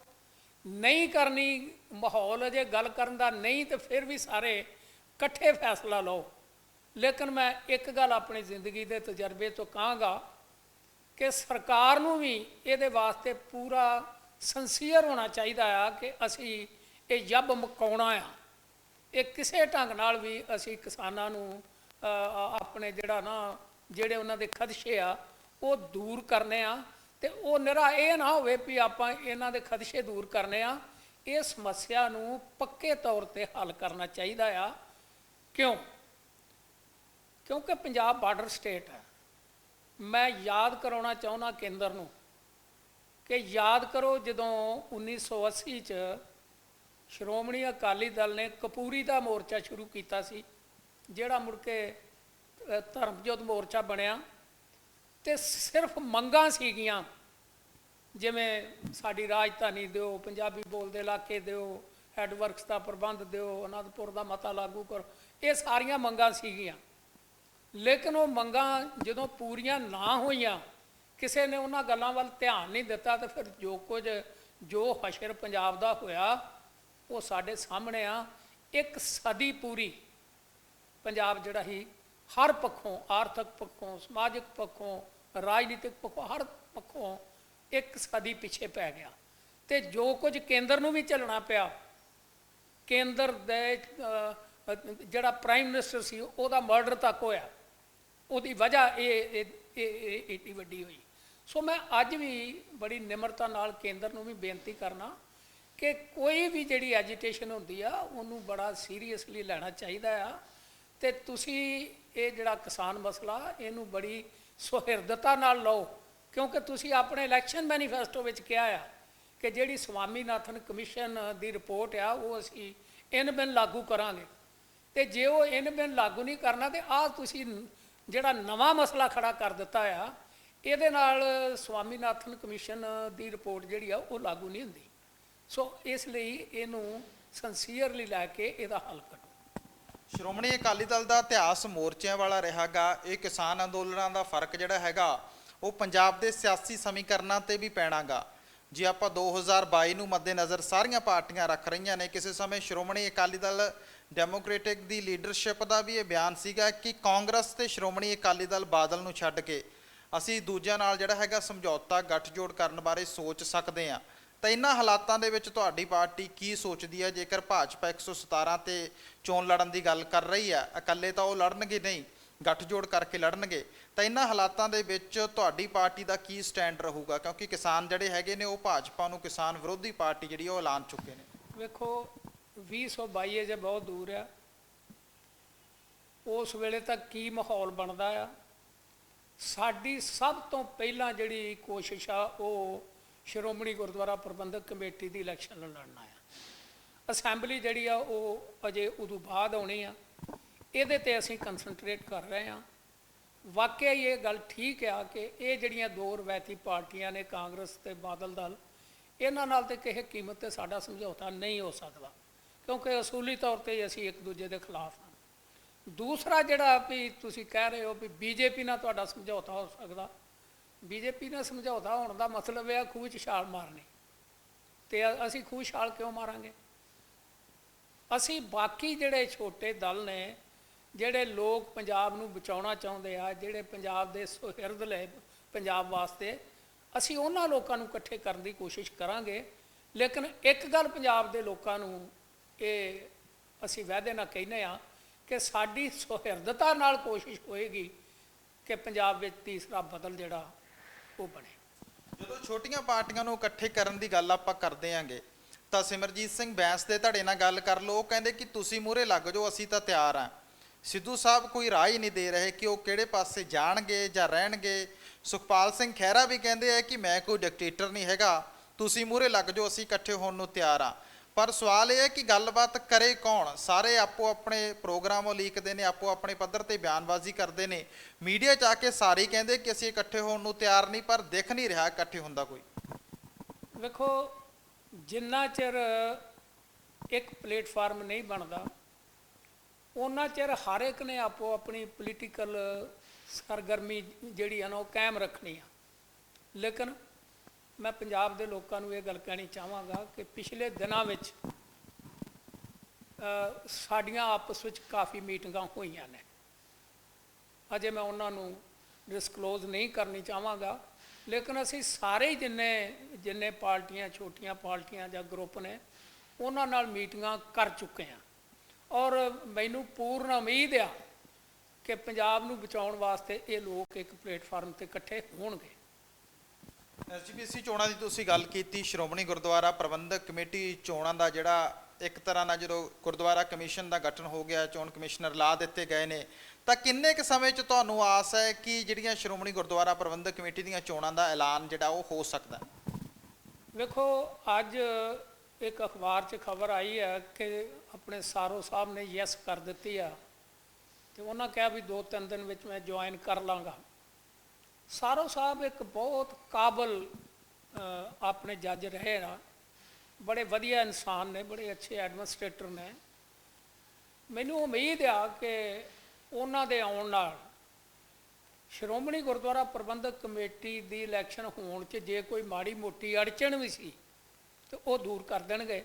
ਨਹੀਂ ਕਰਨੀ, ਮਾਹੌਲ ਅਜੇ ਗੱਲ ਕਰਨ ਦਾ ਨਹੀਂ, ਤੇ ਫਿਰ ਵੀ ਸਾਰੇ ਇਕੱਠੇ ਫੈਸਲਾ ਲਓ ਲੇਕਿਨ ਮੈਂ ਇੱਕ ਗੱਲ ਆਪਣੀ ਜ਼ਿੰਦਗੀ ਦੇ ਤਜਰਬੇ ਤੋਂ ਕਹਾਂਗਾ ਕਿ ਸਰਕਾਰ ਨੂੰ ਵੀ ਇਹਦੇ ਵਾਸਤੇ ਪੂਰਾ ਸੰਸੀਅਰ ਹੋਣਾ ਚਾਹੀਦਾ ਆ ਕਿ ਅਸੀਂ ਇਹ ਜੱਬ ਮੁਕਾਉਣਾ ਆ। ਇਹ ਕਿਸੇ ਢੰਗ ਨਾਲ ਵੀ ਅਸੀਂ ਕਿਸਾਨਾਂ ਨੂੰ ਆਪਣੇ ਜਿਹੜੇ ਉਹਨਾਂ ਦੇ ਖਦਸ਼ੇ ਆ ਉਹ ਦੂਰ ਕਰਨੇ ਆ। ਤੇ ਉਹ ਨਿਰਾ ਇਹ ਨਾ ਹੋਵੇ ਵੀ ਆਪਾਂ ਇਹਨਾਂ ਦੇ ਖਦਸ਼ੇ ਦੂਰ ਕਰਨੇ ਆ, ਇਹ ਸਮੱਸਿਆ ਨੂੰ ਪੱਕੇ ਤੌਰ ਤੇ ਹੱਲ ਕਰਨਾ ਚਾਹੀਦਾ ਆ। ਕਿਉਂਕਿ ਪੰਜਾਬ ਬਾਰਡਰ ਸਟੇਟ ਹੈ। ਮੈਂ ਯਾਦ ਕਰਾਉਣਾ ਚਾਹੁੰਦਾ ਕੇਂਦਰ ਨੂੰ ਕਿ ਯਾਦ ਕਰੋ ਜਦੋਂ 1980 'ਚ ਸ਼੍ਰੋਮਣੀ ਅਕਾਲੀ ਦਲ ਨੇ ਕਪੂਰੀ ਦਾ ਮੋਰਚਾ ਸ਼ੁਰੂ ਕੀਤਾ ਸੀ, ਜਿਹੜਾ ਮੁੜ ਕੇ ਧਰਮਯੁੱਧ ਮੋਰਚਾ ਬਣਿਆ। ਤੇ ਸਿਰਫ ਮੰਗਾਂ ਸੀਗੀਆਂ, ਜਿਵੇਂ ਸਾਡੀ ਰਾਜਧਾਨੀ ਦਿਓ, ਪੰਜਾਬੀ ਬੋਲਦੇ ਇਲਾਕੇ ਦਿਓ, ਹੈਡਵਰਕਸ ਦਾ ਪ੍ਰਬੰਧ ਦਿਓ, ਅਨੰਦਪੁਰ ਦਾ ਮਤਾ ਲਾਗੂ ਕਰੋ, ਇਹ ਸਾਰੀਆਂ ਮੰਗਾਂ ਸੀਗੀਆਂ। ਲੇਕਿਨ ਉਹ ਮੰਗਾਂ ਜਦੋਂ ਪੂਰੀਆਂ ਨਾ ਹੋਈਆਂ, ਕਿਸੇ ਨੇ ਉਹਨਾਂ ਗੱਲਾਂ ਵੱਲ ਧਿਆਨ ਨਹੀਂ ਦਿੱਤਾ, ਤੇ ਫਿਰ ਜੋ ਹਸ਼ਰ ਪੰਜਾਬ ਦਾ ਹੋਇਆ ਉਹ ਸਾਡੇ ਸਾਹਮਣੇ ਆ। ਇੱਕ ਸਦੀ ਪੂਰੀ ਪੰਜਾਬ ਜਿਹੜਾ ਸੀ ਹਰ ਪੱਖੋਂ, ਆਰਥਿਕ ਪੱਖੋਂ, ਸਮਾਜਿਕ ਪੱਖੋਂ, ਰਾਜਨੀਤਿਕ ਪੱਖੋਂ, ਹਰ ਪੱਖੋਂ ਇੱਕ ਸਦੀ ਪਿੱਛੇ ਪੈ ਗਿਆ। ਤੇ ਜੋ ਕੁਝ ਕੇਂਦਰ ਨੂੰ ਵੀ ਝੱਲਣਾ ਪਿਆ, ਕੇਂਦਰ ਦੇ ਜਿਹੜਾ ਪ੍ਰਾਈਮ ਮਿਨਿਸਟਰ ਸੀ ਉਹਦਾ ਮਰਡਰ ਤੱਕ ਹੋਇਆ, ਉਹਦੀ ਵਜ੍ਹਾ ਇਹ ਏਡੀ ਵੱਡੀ ਹੋਈ। ਸੋ ਮੈਂ ਅੱਜ ਵੀ ਬੜੀ ਨਿਮਰਤਾ ਨਾਲ ਕੇਂਦਰ ਨੂੰ ਵੀ ਬੇਨਤੀ ਕਰਨਾ ਕਿ ਕੋਈ ਵੀ ਜਿਹੜੀ ਐਜੀਟੇਸ਼ਨ ਹੁੰਦੀ ਆ ਉਹਨੂੰ ਬੜਾ ਸੀਰੀਅਸਲੀ ਲੈਣਾ ਚਾਹੀਦਾ ਆ। ਤੇ ਤੁਸੀਂ ਇਹ ਜਿਹੜਾ ਕਿਸਾਨ ਮਸਲਾ ਇਹਨੂੰ ਬੜੀ ਸੁਹਿਰਦਤਾ ਨਾਲ ਲਓ, ਕਿਉਂਕਿ ਤੁਸੀਂ ਆਪਣੇ ਇਲੈਕਸ਼ਨ ਮੈਨੀਫੈਸਟੋ ਵਿੱਚ ਕਿਹਾ ਆ ਕਿ ਜਿਹੜੀ ਸਵਾਮੀਨਾਥਨ ਕਮਿਸ਼ਨ ਦੀ ਰਿਪੋਰਟ ਆ ਉਹ ਅਸੀਂ ਇਨ ਬਿਨ ਲਾਗੂ ਕਰਾਂਗੇ। ਤੇ ਜੇ ਉਹ ਇਨ ਬਿਨ ਲਾਗੂ ਨਹੀਂ ਕਰਨਾ ਤੇ ਆਹ ਤੁਸੀਂ ਜਿਹੜਾ ਨਵਾਂ ਮਸਲਾ ਖੜਾ ਕਰ ਦਿੱਤਾ ਆ, ਇਹਦੇ ਨਾਲ ਸਵਾਮੀਨਾਥਨ ਕਮਿਸ਼ਨ ਦੀ ਰਿਪੋਰਟ ਜਿਹੜੀ ਆ ਉਹ ਲਾਗੂ ਨਹੀਂ ਹੁੰਦੀ। ਸੋ ਇਸ ਲਈ ਇਹਨੂੰ ਸੰਸੀਅਰਲੀ ਲੈ ਕੇ ਇਹਦਾ ਹੱਲ ਕੱਢੋ। ਸ਼੍ਰੋਮਣੀ ਅਕਾਲੀ ਦਲ ਦਾ ਇਤਿਹਾਸ ਮੋਰਚਿਆਂ ਵਾਲਾ ਰਿਹਾਗਾ। ਇਹ ਕਿਸਾਨ ਅੰਦੋਲਨਾਂ ਦਾ ਫਰਕ ਜਿਹੜਾ ਹੈਗਾ ਉਹ ਪੰਜਾਬ ਦੇ ਸਿਆਸੀ ਸਮੀਕਰਨਾਂ ਤੇ ਵੀ ਪੈਣਾਗਾ। ਜੇ ਆਪਾਂ 2022 ਨੂੰ ਮੱਦੇਨਜ਼ਰ ਸਾਰੀਆਂ ਪਾਰਟੀਆਂ ਰੱਖ ਰਹੀਆਂ ਨੇ, ਕਿਸੇ ਸਮੇਂ ਸ਼੍ਰੋਮਣੀ ਅਕਾਲੀ ਦਲ ਡੈਮੋਕ੍ਰੈਟਿਕ ਦੀ ਲੀਡਰਸ਼ਿਪ ਦਾ ਵੀ ਇਹ ਬਿਆਨ ਸੀਗਾ ਕਿ ਕਾਂਗਰਸ ਤੇ ਸ਼੍ਰੋਮਣੀ ਅਕਾਲੀ ਦਲ ਬਾਦਲ ਨੂੰ ਛੱਡ ਕੇ ਅਸੀਂ ਦੂਜਿਆਂ ਨਾਲ ਜਿਹੜਾ ਹੈਗਾ ਸਮਝੌਤਾ ਗੱਠਜੋੜ ਕਰਨ ਬਾਰੇ ਸੋਚ ਸਕਦੇ ਹਾਂ। ਤਾਂ ਇਹਨਾਂ ਹਾਲਾਤਾਂ ਦੇ ਵਿੱਚ ਤੁਹਾਡੀ ਪਾਰਟੀ ਕੀ ਸੋਚਦੀ ਹੈ? ਜੇਕਰ ਭਾਜਪਾ 117 ਤੇ ਚੋਣ ਲੜਨ ਦੀ ਗੱਲ ਕਰ ਰਹੀ ਹੈ, ਇਕੱਲੇ ਤਾਂ ਉਹ ਲੜਨਗੇ ਨਹੀਂ, ਗੱਠਜੋੜ ਕਰਕੇ ਲੜਨਗੇ, ਤਾਂ ਇਹਨਾਂ ਹਾਲਾਤਾਂ ਦੇ ਵਿੱਚ ਤੁਹਾਡੀ ਪਾਰਟੀ ਦਾ ਕੀ ਸਟੈਂਡ ਰਹੂਗਾ? ਕਿਉਂਕਿ ਕਿਸਾਨ ਜਿਹੜੇ ਹੈਗੇ ਨੇ ਉਹ ਭਾਜਪਾ ਨੂੰ ਕਿਸਾਨ ਵਿਰੋਧੀ ਪਾਰਟੀ ਜਿਹੜੀ ਉਹ ਐਲਾਨ ਚੁੱਕੇ ਨੇ। ਵੇਖੋ 2022 ਜੇ ਬਹੁਤ ਦੂਰ ਆ, ਉਸ ਵੇਲੇ ਤੱਕ ਕੀ ਮਾਹੌਲ ਬਣਦਾ ਆ। ਸਾਡੀ ਸਭ ਤੋਂ ਪਹਿਲਾਂ ਜਿਹੜੀ ਕੋਸ਼ਿਸ਼ ਆ ਉਹ ਸ਼੍ਰੋਮਣੀ ਗੁਰਦੁਆਰਾ ਪ੍ਰਬੰਧਕ ਕਮੇਟੀ ਦੀ ਇਲੈਕਸ਼ਨ ਲੜਨਾ ਆ। ਅਸੈਂਬਲੀ ਜਿਹੜੀ ਆ ਉਹ ਅਜੇ ਉਦੋਂ ਬਾਅਦ ਆਉਣੀ ਆ, ਇਹਦੇ ਤੇ ਅਸੀਂ ਕੰਸਨਟਰੇਟ ਕਰ ਰਹੇ ਹਾਂ। ਵਾਕਿਆ ਹੀ ਇਹ ਗੱਲ ਠੀਕ ਆ ਕਿ ਇਹ ਜਿਹੜੀਆਂ ਦੋ ਰਵਾਇਤੀ ਪਾਰਟੀਆਂ ਨੇ, ਕਾਂਗਰਸ ਤੇ ਬਾਦਲ ਦਲ, ਇਹਨਾਂ ਨਾਲ ਤੇ ਕਿਸੇ ਕੀਮਤ ਤੇ ਸਾਡਾ ਸਮਝੌਤਾ ਨਹੀਂ ਹੋ ਸਕਦਾ, ਕਿਉਂਕਿ ਅਸੂਲੀ ਤੌਰ ਤੇ ਅਸੀਂ ਇੱਕ ਦੂਜੇ ਦੇ ਖਿਲਾਫ ਹਾਂ। ਦੂਸਰਾ ਜਿਹੜਾ ਵੀ ਤੁਸੀਂ ਕਹਿ ਰਹੇ ਹੋ ਵੀ ਬੀਜੇਪੀ ਨਾਲ ਤੁਹਾਡਾ ਸਮਝੌਤਾ ਹੋ ਸਕਦਾ, ਬੀਜੇਪੀ ਨਾਲ ਸਮਝੌਤਾ ਹੋਣ ਦਾ ਮਤਲਬ ਇਹ ਖੂਹ 'ਚ ਛਾਲ ਮਾਰਨੀ, ਤੇ ਅਸੀਂ ਖੂਹ ਛਾਲ ਕਿਉਂ ਮਾਰਾਂਗੇ? ਅਸੀਂ ਬਾਕੀ ਜਿਹੜੇ ਛੋਟੇ ਦਲ ਨੇ, ਜਿਹੜੇ ਲੋਕ ਪੰਜਾਬ ਨੂੰ ਬਚਾਉਣਾ ਚਾਹੁੰਦੇ ਆ, ਜਿਹੜੇ ਪੰਜਾਬ ਦੇ ਸੁਹਿਰਦ ਲੈ ਪੰਜਾਬ ਵਾਸਤੇ, ਅਸੀਂ ਉਹਨਾਂ ਲੋਕਾਂ ਨੂੰ ਇਕੱਠੇ ਕਰਨ ਦੀ ਕੋਸ਼ਿਸ਼ ਕਰਾਂਗੇ। ਲੇਕਿਨ ਇੱਕ ਗੱਲ ਪੰਜਾਬ ਦੇ ਲੋਕਾਂ ਨੂੰ ਇਹ ਅਸੀਂ ਵਾਅਦੇ ਨਾਲ ਕਹਿੰਦੇ ਹਾਂ ਕਿ ਸਾਡੀ ਸੁਹਿਰਦਤਾ ਨਾਲ ਕੋਸ਼ਿਸ਼ ਹੋਏਗੀ ਕਿ ਪੰਜਾਬ ਵਿੱਚ ਤੀਸਰਾ ਬਦਲ ਜਿਹੜਾ ਉਹ ਬਣੇ। ਜਦੋਂ ਛੋਟੀਆਂ ਪਾਰਟੀਆਂ ਨੂੰ ਇਕੱਠੇ ਕਰਨ ਦੀ ਗੱਲ ਆਪਾਂ ਕਰਦੇ ਆਂਗੇ ਤਾਂ ਸਿਮਰਜੀਤ ਸਿੰਘ ਬੈਂਸ ਦੇ ਧੜੇ ਨਾਲ ਗੱਲ ਕਰ ਲਓ, ਉਹ ਕਹਿੰਦੇ ਕਿ ਤੁਸੀਂ ਮੂਹਰੇ ਲੱਗ ਜਾਓ, ਅਸੀਂ ਤਾਂ ਤਿਆਰ ਹਾਂ। ਸਿੱਧੂ ਸਾਹਿਬ ਕੋਈ ਰਾਹ ਹੀ ਨਹੀਂ ਦੇ ਰਹੇ ਕਿ ਉਹ ਕਿਹੜੇ ਪਾਸੇ ਜਾਣਗੇ ਜਾਂ ਰਹਿਣਗੇ। ਸੁਖਪਾਲ ਸਿੰਘ ਖਹਿਰਾ ਵੀ ਕਹਿੰਦੇ ਆ ਕਿ ਮੈਂ ਕੋਈ ਡਿਕਟੇਟਰ ਨਹੀਂ ਹੈਗਾ, ਤੁਸੀਂ ਮੂਹਰੇ ਲੱਗ ਜਾਓ, ਅਸੀਂ ਇਕੱਠੇ ਹੋਣ ਨੂੰ ਤਿਆਰ ਹਾਂ। ਪਰ ਸਵਾਲ ਇਹ ਹੈ ਕਿ ਗੱਲਬਾਤ ਕਰੇ ਕੌਣ? ਸਾਰੇ ਆਪੋ ਆਪਣੇ ਪ੍ਰੋਗਰਾਮ ਉਲੀਕਦੇ ਨੇ, ਆਪੋ ਆਪਣੇ ਪੱਧਰ ਤੇ ਬਿਆਨਬਾਜ਼ੀ ਕਰਦੇ ਨੇ, ਮੀਡੀਆ 'ਚ ਆ ਕੇ ਸਾਰੇ ਕਹਿੰਦੇ ਕਿ ਅਸੀਂ ਇਕੱਠੇ ਹੋਣ ਨੂੰ ਤਿਆਰ ਨਹੀਂ, ਪਰ ਦਿਖ ਨਹੀਂ ਰਿਹਾ ਇਕੱਠੇ ਹੁੰਦਾ ਕੋਈ। ਵੇਖੋ, ਜਿੰਨਾ ਚਿਰ ਇੱਕ ਪਲੇਟਫਾਰਮ ਨਹੀਂ ਬਣਦਾ ਉਹਨਾਂ ਚਿਰ ਹਰ ਇੱਕ ਨੇ ਆਪੋ ਆਪਣੀ ਪੋਲੀਟੀਕਲ ਸਰਗਰਮੀ ਜਿਹੜੀ ਆ ਨਾ ਉਹ ਕਾਇਮ ਰੱਖਣੀ ਆ। ਲੇਕਿਨ ਮੈਂ ਪੰਜਾਬ ਦੇ ਲੋਕਾਂ ਨੂੰ ਇਹ ਗੱਲ ਕਹਿਣੀ ਚਾਹਾਂਗਾ ਕਿ ਪਿਛਲੇ ਦਿਨਾਂ ਵਿੱਚ ਸਾਡੀਆਂ ਆਪਸ ਵਿੱਚ ਕਾਫੀ ਮੀਟਿੰਗਾਂ ਹੋਈਆਂ ਨੇ, ਅਜੇ ਮੈਂ ਉਹਨਾਂ ਨੂੰ ਡਿਸਕਲੋਜ਼ ਨਹੀਂ ਕਰਨੀ ਚਾਹਾਂਗਾ, ਲੇਕਿਨ ਅਸੀਂ ਸਾਰੇ ਹੀ ਜਿੰਨੇ ਪਾਰਟੀਆਂ, ਛੋਟੀਆਂ ਪਾਰਟੀਆਂ ਜਾਂ ਗਰੁੱਪ ਨੇ, ਉਹਨਾਂ ਨਾਲ ਮੀਟਿੰਗਾਂ ਕਰ ਚੁੱਕੇ ਹਾਂ। ਔਰ ਮੈਨੂੰ ਪੂਰਨ ਉਮੀਦ ਆ ਕਿ ਪੰਜਾਬ ਨੂੰ ਬਚਾਉਣ ਵਾਸਤੇ ਇਹ ਲੋਕ ਇੱਕ ਪਲੇਟਫਾਰਮ 'ਤੇ ਇਕੱਠੇ ਹੋਣਗੇ। ਐਸਜੀਪੀਸੀ ਚੋਣਾਂ ਦੀ ਤੁਸੀਂ ਗੱਲ ਕੀਤੀ, ਸ਼੍ਰੋਮਣੀ ਗੁਰਦੁਆਰਾ ਪ੍ਰਬੰਧਕ ਕਮੇਟੀ ਚੋਣਾਂ ਦਾ ਜਿਹੜਾ ਇੱਕ ਤਰ੍ਹਾਂ ਨਾਲ ਜਦੋਂ ਗੁਰਦੁਆਰਾ ਕਮਿਸ਼ਨ ਦਾ ਗਠਨ ਹੋ ਗਿਆ, ਚੋਣ ਕਮਿਸ਼ਨਰ ਲਾ ਦਿੱਤੇ ਗਏ ਨੇ, ਤਾਂ ਕਿੰਨੇ ਕੁ ਸਮੇਂ 'ਚ ਤੁਹਾਨੂੰ ਆਸ ਹੈ ਕਿ ਜਿਹੜੀਆਂ ਸ਼੍ਰੋਮਣੀ ਗੁਰਦੁਆਰਾ ਪ੍ਰਬੰਧਕ ਕਮੇਟੀ ਦੀਆਂ ਚੋਣਾਂ ਦਾ ਐਲਾਨ ਜਿਹੜਾ ਉਹ ਹੋ ਸਕਦਾ? ਵੇਖੋ, ਅੱਜ ਇੱਕ ਅਖਬਾਰ 'ਚ ਖਬਰ ਆਈ ਹੈ ਕਿ ਆਪਣੇ ਸਾਰੋ ਸਾਹਿਬ ਨੇ ਯੈਸ ਕਰ ਦਿੱਤੀ ਆ, ਤੇ ਉਹਨਾਂ ਕਿਹਾ ਵੀ 2-3 ਦਿਨ ਵਿੱਚ ਮੈਂ ਜੁਆਇਨ ਕਰ ਲਾਂਗਾ। ਸਾਰੋ ਸਾਹਿਬ ਇੱਕ ਬਹੁਤ ਕਾਬਲ ਆਪਣੇ ਜੱਜ ਰਹੇ ਨਾ, ਬੜੇ ਵਧੀਆ ਇਨਸਾਨ ਨੇ, ਬੜੇ ਅੱਛੇ ਐਡਮਿਨਿਸਟ੍ਰੇਟਰ ਨੇ। ਮੈਨੂੰ ਉਮੀਦ ਆ ਕਿ ਉਹਨਾਂ ਦੇ ਆਉਣ ਨਾਲ ਸ਼੍ਰੋਮਣੀ ਗੁਰਦੁਆਰਾ ਪ੍ਰਬੰਧਕ ਕਮੇਟੀ ਦੀ ਇਲੈਕਸ਼ਨ ਹੋਣ 'ਚ ਜੇ ਕੋਈ ਮਾੜੀ ਮੋਟੀ ਅੜਚਣ ਵੀ ਸੀ ਤੇ ਉਹ ਦੂਰ ਕਰ ਦੇਣਗੇ।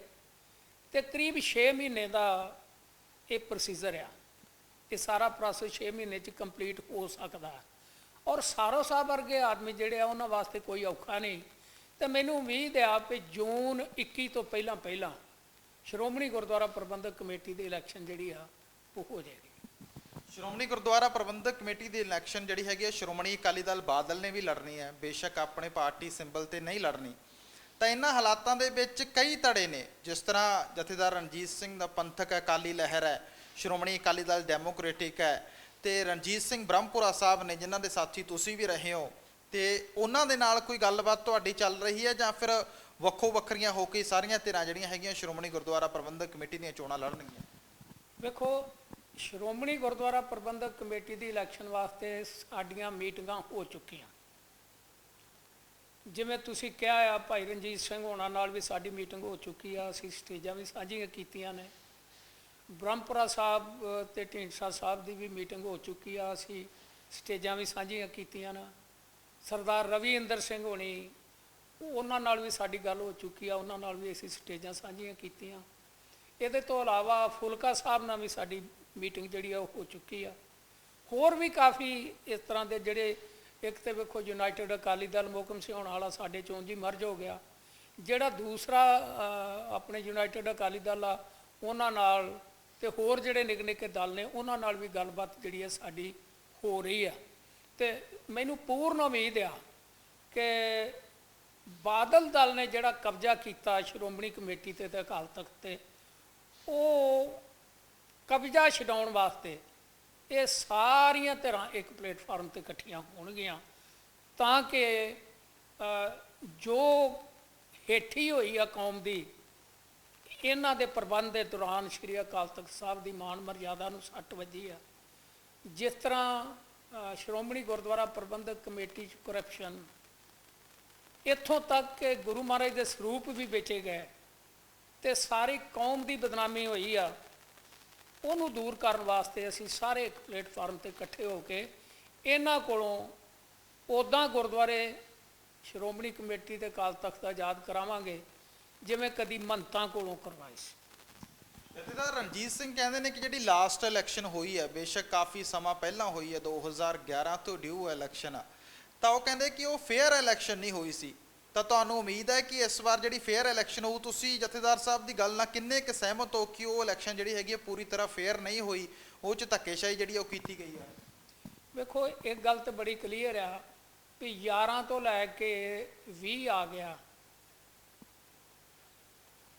ਤੇ ਕਰੀਬ 6 ਮਹੀਨੇ ਦਾ ਇਹ ਪ੍ਰੋਸੀਜਰ ਆ, ਇਹ ਸਾਰਾ ਪ੍ਰੋਸੈਸ 6 ਮਹੀਨੇ 'ਚ ਕੰਪਲੀਟ ਹੋ ਸਕਦਾ। ਔਰ ਸਾਰੋ ਸਾਹਿਬ ਵਰਗੇ ਆਦਮੀ ਜਿਹੜੇ ਆ ਉਹਨਾਂ ਵਾਸਤੇ ਕੋਈ ਔਖਾ ਨਹੀਂ। ਤੇ ਮੈਨੂੰ ਉਮੀਦ ਆ ਕਿ ਜੂਨ 21 ਤੋਂ ਪਹਿਲਾਂ ਸ਼੍ਰੋਮਣੀ ਗੁਰਦੁਆਰਾ ਪ੍ਰਬੰਧਕ ਕਮੇਟੀ ਦੀ ਇਲੈਕਸ਼ਨ ਜਿਹੜੀ ਆ ਉਹ ਹੋ ਜਾਏਗੀ। ਸ਼੍ਰੋਮਣੀ ਗੁਰਦੁਆਰਾ ਪ੍ਰਬੰਧਕ ਕਮੇਟੀ ਦੀ ਇਲੈਕਸ਼ਨ ਜਿਹੜੀ ਹੈਗੀ ਹੈ, ਸ਼੍ਰੋਮਣੀ ਅਕਾਲੀ ਦਲ ਬਾਦਲ ਨੇ ਵੀ ਲੜਨੀ ਹੈ, ਬੇਸ਼ੱਕ ਆਪਣੇ ਪਾਰਟੀ ਸਿੰਬਲ ਤੇ ਨਹੀਂ ਲੜਨੀ। ਤਾਂ ਇਹਨਾਂ ਹਾਲਾਤਾਂ ਦੇ ਵਿੱਚ ਕਈ ਧੜੇ ਨੇ, ਜਿਸ ਤਰ੍ਹਾਂ ਜਥੇਦਾਰ ਰਣਜੀਤ ਸਿੰਘ ਦਾ ਪੰਥਕ ਅਕਾਲੀ ਲਹਿਰ ਹੈ, ਸ਼੍ਰੋਮਣੀ ਅਕਾਲੀ ਦਲ ਡੈਮੋਕ੍ਰੈਟਿਕ ਹੈ, ਤੇ ਰਣਜੀਤ ਸਿੰਘ ਬ੍ਰਹਮਪੁਰਾ ਸਾਹਿਬ ਨੇ ਜਿਨ੍ਹਾਂ ਦੇ ਸਾਥੀ ਤੁਸੀਂ ਵੀ ਰਹੇ ਹੋ, ਤੇ ਉਹਨਾਂ ਦੇ ਨਾਲ ਕੋਈ ਗੱਲਬਾਤ ਤੁਹਾਡੀ ਚੱਲ ਰਹੀ ਹੈ ਜਾਂ ਫਿਰ ਵੱਖੋ ਵੱਖਰੀਆਂ ਹੋ ਕੇ ਸਾਰੀਆਂ ਧਿਰਾਂ ਜਿਹੜੀਆਂ ਹੈਗੀਆਂ ਸ਼੍ਰੋਮਣੀ ਗੁਰਦੁਆਰਾ ਪ੍ਰਬੰਧਕ ਕਮੇਟੀ ਦੀਆਂ ਚੋਣਾਂ ਲੜਨਗੀਆਂ? ਵੇਖੋ, ਸ਼੍ਰੋਮਣੀ ਗੁਰਦੁਆਰਾ ਪ੍ਰਬੰਧਕ ਕਮੇਟੀ ਦੀ ਇਲੈਕਸ਼ਨ ਵਾਸਤੇ ਸਾਡੀਆਂ ਮੀਟਿੰਗਾਂ ਹੋ ਚੁੱਕੀਆਂ। ਜਿਵੇਂ ਤੁਸੀਂ ਕਿਹਾ ਆ, ਭਾਈ ਰਣਜੀਤ ਸਿੰਘ ਹੋਣਾ ਨਾਲ ਵੀ ਸਾਡੀ ਮੀਟਿੰਗ ਹੋ ਚੁੱਕੀ ਆ, ਅਸੀਂ ਸਟੇਜਾਂ ਵੀ ਸਾਂਝੀਆਂ ਕੀਤੀਆਂ ਨੇ। ਬ੍ਰਹਮਪੁਰਾ ਸਾਹਿਬ ਤੇ ਢੀਂਡਸਾ ਸਾਹਿਬ ਦੀ ਵੀ ਮੀਟਿੰਗ ਹੋ ਚੁੱਕੀ ਆ, ਅਸੀਂ ਸਟੇਜਾਂ ਵੀ ਸਾਂਝੀਆਂ ਕੀਤੀਆਂ ਨੇ। ਸਰਦਾਰ ਰਵੀ ਇੰਦਰ ਸਿੰਘ ਹੋਣੀ, ਉਹਨਾਂ ਨਾਲ ਵੀ ਸਾਡੀ ਗੱਲ ਹੋ ਚੁੱਕੀ ਆ, ਉਹਨਾਂ ਨਾਲ ਵੀ ਅਸੀਂ ਸਟੇਜਾਂ ਸਾਂਝੀਆਂ ਕੀਤੀਆਂ। ਇਹਦੇ ਤੋਂ ਇਲਾਵਾ ਫੁਲਕਾ ਸਾਹਿਬ ਨਾਲ ਵੀ ਸਾਡੀ ਮੀਟਿੰਗ ਜਿਹੜੀ ਆ ਉਹ ਹੋ ਚੁੱਕੀ ਆ। ਹੋਰ ਵੀ ਕਾਫੀ ਇਸ ਤਰ੍ਹਾਂ ਦੇ ਜਿਹੜੇ, ਇੱਕ ਤਾਂ ਵੇਖੋ ਯੂਨਾਈਟਿਡ ਅਕਾਲੀ ਦਲ ਮੋਹਕਮ ਸਿੰਘ ਹੋਣ ਵਾਲਾ ਸਾਡੇ ਚੋਂ ਜੀ ਮਰਜ ਹੋ ਗਿਆ, ਜਿਹੜਾ ਦੂਸਰਾ ਆਪਣੇ ਯੂਨਾਈਟਿਡ ਅਕਾਲੀ ਦਲ ਆ ਉਹਨਾਂ ਨਾਲ, ਤੇ ਹੋਰ ਜਿਹੜੇ ਨਿੱਕੇ ਨਿੱਕੇ ਦਲ ਨੇ ਉਹਨਾਂ ਨਾਲ ਵੀ ਗੱਲਬਾਤ ਜਿਹੜੀ ਹੈ ਸਾਡੀ ਹੋ ਰਹੀ ਆ। ਤੇ ਮੈਨੂੰ ਪੂਰਨ ਉਮੀਦ ਆ ਕਿ ਬਾਦਲ ਦਲ ਨੇ ਜਿਹੜਾ ਕਬਜ਼ਾ ਕੀਤਾ ਸ਼੍ਰੋਮਣੀ ਕਮੇਟੀ ਤੇ ਅਕਾਲ ਤਖਤ ਤੇ, ਉਹ ਕਬਜ਼ਾ ਛਡਾਉਣ ਵਾਸਤੇ ਇਹ ਸਾਰੀਆਂ ਧਿਰਾਂ ਇੱਕ ਪਲੇਟਫਾਰਮ 'ਤੇ ਇਕੱਠੀਆਂ ਹੋਣਗੀਆਂ, ਤਾਂ ਕਿ ਜੋ ਹੇਠੀ ਹੋਈ ਆ ਕੌਮ ਦੀ, ਇਹਨਾਂ ਦੇ ਪ੍ਰਬੰਧ ਦੇ ਦੌਰਾਨ ਸ਼੍ਰੀ ਅਕਾਲ ਤਖਤ ਸਾਹਿਬ ਦੀ ਮਾਣ ਮਰਯਾਦਾ ਨੂੰ ਸੱਟ ਵੱਜੀ ਆ। ਜਿਸ ਤਰ੍ਹਾਂ ਸ਼੍ਰੋਮਣੀ ਗੁਰਦੁਆਰਾ ਪ੍ਰਬੰਧਕ ਕਮੇਟੀ 'ਚ ਕਰਪਸ਼ਨ, ਇੱਥੋਂ ਤੱਕ ਕਿ ਗੁਰੂ ਮਹਾਰਾਜ ਦੇ ਸਰੂਪ ਵੀ ਵੇਚੇ ਗਏ ਤੇ ਸਾਰੀ ਕੌਮ ਦੀ ਬਦਨਾਮੀ ਹੋਈ ਆ, ਉਹਨੂੰ ਦੂਰ ਕਰਨ ਵਾਸਤੇ ਅਸੀਂ ਸਾਰੇ ਇੱਕ ਪਲੇਟਫਾਰਮ 'ਤੇ ਇਕੱਠੇ ਹੋ ਕੇ ਇਹਨਾਂ ਕੋਲੋਂ ਉੱਦਾਂ ਗੁਰਦੁਆਰੇ ਸ਼੍ਰੋਮਣੀ ਕਮੇਟੀ ਤੇ ਅਕਾਲ ਤਖਤ ਦਾ ਯਾਦ ਕਰਾਵਾਂਗੇ ਜਿਵੇਂ ਕਦੀ ਮਹੰਤਾਂ ਕੋਲੋਂ ਕਰਵਾਏ ਸੀ। ਜਥੇਦਾਰ ਰਣਜੀਤ ਸਿੰਘ ਕਹਿੰਦੇ ਨੇ ਕਿ ਜਿਹੜੀ ਲਾਸਟ ਇਲੈਕਸ਼ਨ ਹੋਈ ਹੈ, ਬੇਸ਼ੱਕ ਕਾਫੀ ਸਮਾਂ ਪਹਿਲਾਂ ਹੋਈ ਹੈ, 2011 ਤੋਂ ਡਿਊ ਇਲੈਕਸ਼ਨ ਆ, ਤਾਂ ਉਹ ਕਹਿੰਦੇ ਕਿ ਉਹ ਫੇਅਰ ਇਲੈਕਸ਼ਨ ਨਹੀਂ ਹੋਈ ਸੀ। ਤਾਂ ਤੁਹਾਨੂੰ ਉਮੀਦ ਹੈ ਕਿ ਇਸ ਵਾਰ ਜਿਹੜੀ ਫੇਅਰ ਇਲੈਕਸ਼ਨ ਹੋਊ? ਤੁਸੀਂ ਜਥੇਦਾਰ ਸਾਹਿਬ ਦੀ ਗੱਲ ਨਾਲ ਕਿੰਨੇ ਕੁ ਸਹਿਮਤ ਹੋ ਕਿ ਉਹ ਇਲੈਕਸ਼ਨ ਜਿਹੜੀ ਹੈਗੀ ਹੈ ਪੂਰੀ ਤਰ੍ਹਾਂ ਫੇਅਰ ਨਹੀਂ ਹੋਈ, ਉਹ 'ਚ ਧੱਕੇਸ਼ਾਹੀ ਜਿਹੜੀ ਉਹ ਕੀਤੀ ਗਈ ਹੈ? ਵੇਖੋ, ਇੱਕ ਗੱਲ ਤਾਂ ਬੜੀ ਕਲੀਅਰ ਆ ਵੀ 11 ਤੋਂ ਲੈ ਕੇ 20 ਆ ਗਿਆ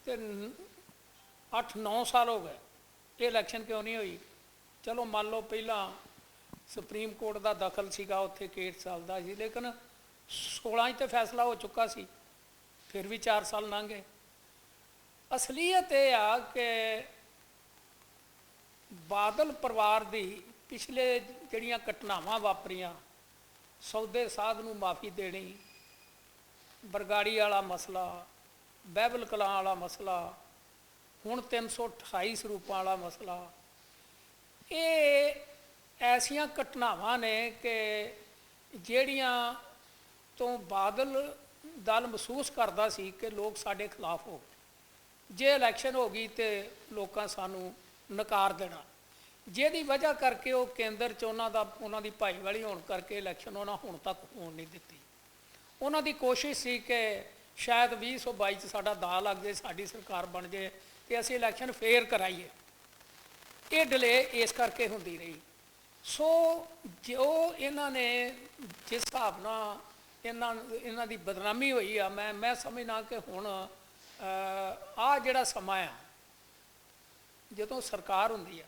ਤੇ 8-9 ਸਾਲ ਹੋ ਗਏ, ਇਹ ਇਲੈਕਸ਼ਨ ਕਿਉਂ ਨਹੀਂ ਹੋਈ? ਚਲੋ ਮੰਨ ਲਓ ਪਹਿਲਾਂ ਸੁਪਰੀਮ ਕੋਰਟ ਦਾ ਦਖਲ ਸੀਗਾ, ਉੱਥੇ ਕੇਸ ਚੱਲਦਾ ਸੀ, ਲੇਕਿਨ 16 'ਚ ਤਾਂ ਫੈਸਲਾ ਹੋ ਚੁੱਕਾ ਸੀ, ਫਿਰ ਵੀ 4 ਸਾਲ ਲੰਘ ਗਏ। ਅਸਲੀਅਤ ਇਹ ਆ ਕਿ ਬਾਦਲ ਪਰਿਵਾਰ ਦੀ ਪਿਛਲੇ ਜਿਹੜੀਆਂ ਘਟਨਾਵਾਂ ਵਾਪਰੀਆਂ, ਸੌਦੇ ਸਾਧ ਨੂੰ ਮਾਫੀ ਦੇਣੀ, ਬਰਗਾੜੀ ਵਾਲਾ ਮਸਲਾ, ਬਾਈਬਲ ਕਲਾਂ ਵਾਲਾ ਮਸਲਾ, ਹੁਣ 328 ਸਰੂਪਾਂ ਵਾਲਾ ਮਸਲਾ, ਇਹ ਐਸੀਆਂ ਘਟਨਾਵਾਂ ਨੇ ਕਿ ਜਿਹੜੀਆਂ ਤੋਂ ਬਾਦਲ ਦਲ ਮਹਿਸੂਸ ਕਰਦਾ ਸੀ ਕਿ ਲੋਕ ਸਾਡੇ ਖਿਲਾਫ ਹੋ ਗਏ, ਜੇ ਇਲੈਕਸ਼ਨ ਹੋ ਗਈ ਤੇ ਲੋਕਾਂ ਸਾਨੂੰ ਨਕਾਰ ਦੇਣਾ। ਜਿਹਦੀ ਵਜ੍ਹਾ ਕਰਕੇ ਉਹ ਕੇਂਦਰ 'ਚ ਉਹਨਾਂ ਦੀ ਭਾਈਵਾਲੀ ਹੋਣ ਕਰਕੇ ਇਲੈਕਸ਼ਨ ਉਹਨਾਂ ਹੁਣ ਤੱਕ ਹੋਣ ਨਹੀਂ ਦਿੱਤੀ। ਉਹਨਾਂ ਦੀ ਕੋਸ਼ਿਸ਼ ਸੀ ਕਿ ਸ਼ਾਇਦ 2022 'ਚ ਸਾਡਾ ਦਾ ਲੱਗ ਜਾਏ, ਸਾਡੀ ਸਰਕਾਰ ਬਣ ਜਾਏ ਤੇ ਅਸੀਂ ਇਲੈਕਸ਼ਨ ਫੇਰ ਕਰਾਈਏ। ਇਹ ਡਿਲੇ ਇਸ ਕਰਕੇ ਹੁੰਦੀ ਰਹੀ। ਸੋ ਜੋ ਇਹਨਾਂ ਨੇ ਜਿਸ ਹਿਸਾਬ ਨਾਲ ਇਹਨਾਂ ਦੀ ਬਦਨਾਮੀ ਹੋਈ ਆ, ਮੈਂ ਸਮਝਦਾ ਕਿ ਹੁਣ ਆਹ ਜਿਹੜਾ ਸਮਾਂ ਆ, ਜਦੋਂ ਸਰਕਾਰ ਹੁੰਦੀ ਆ,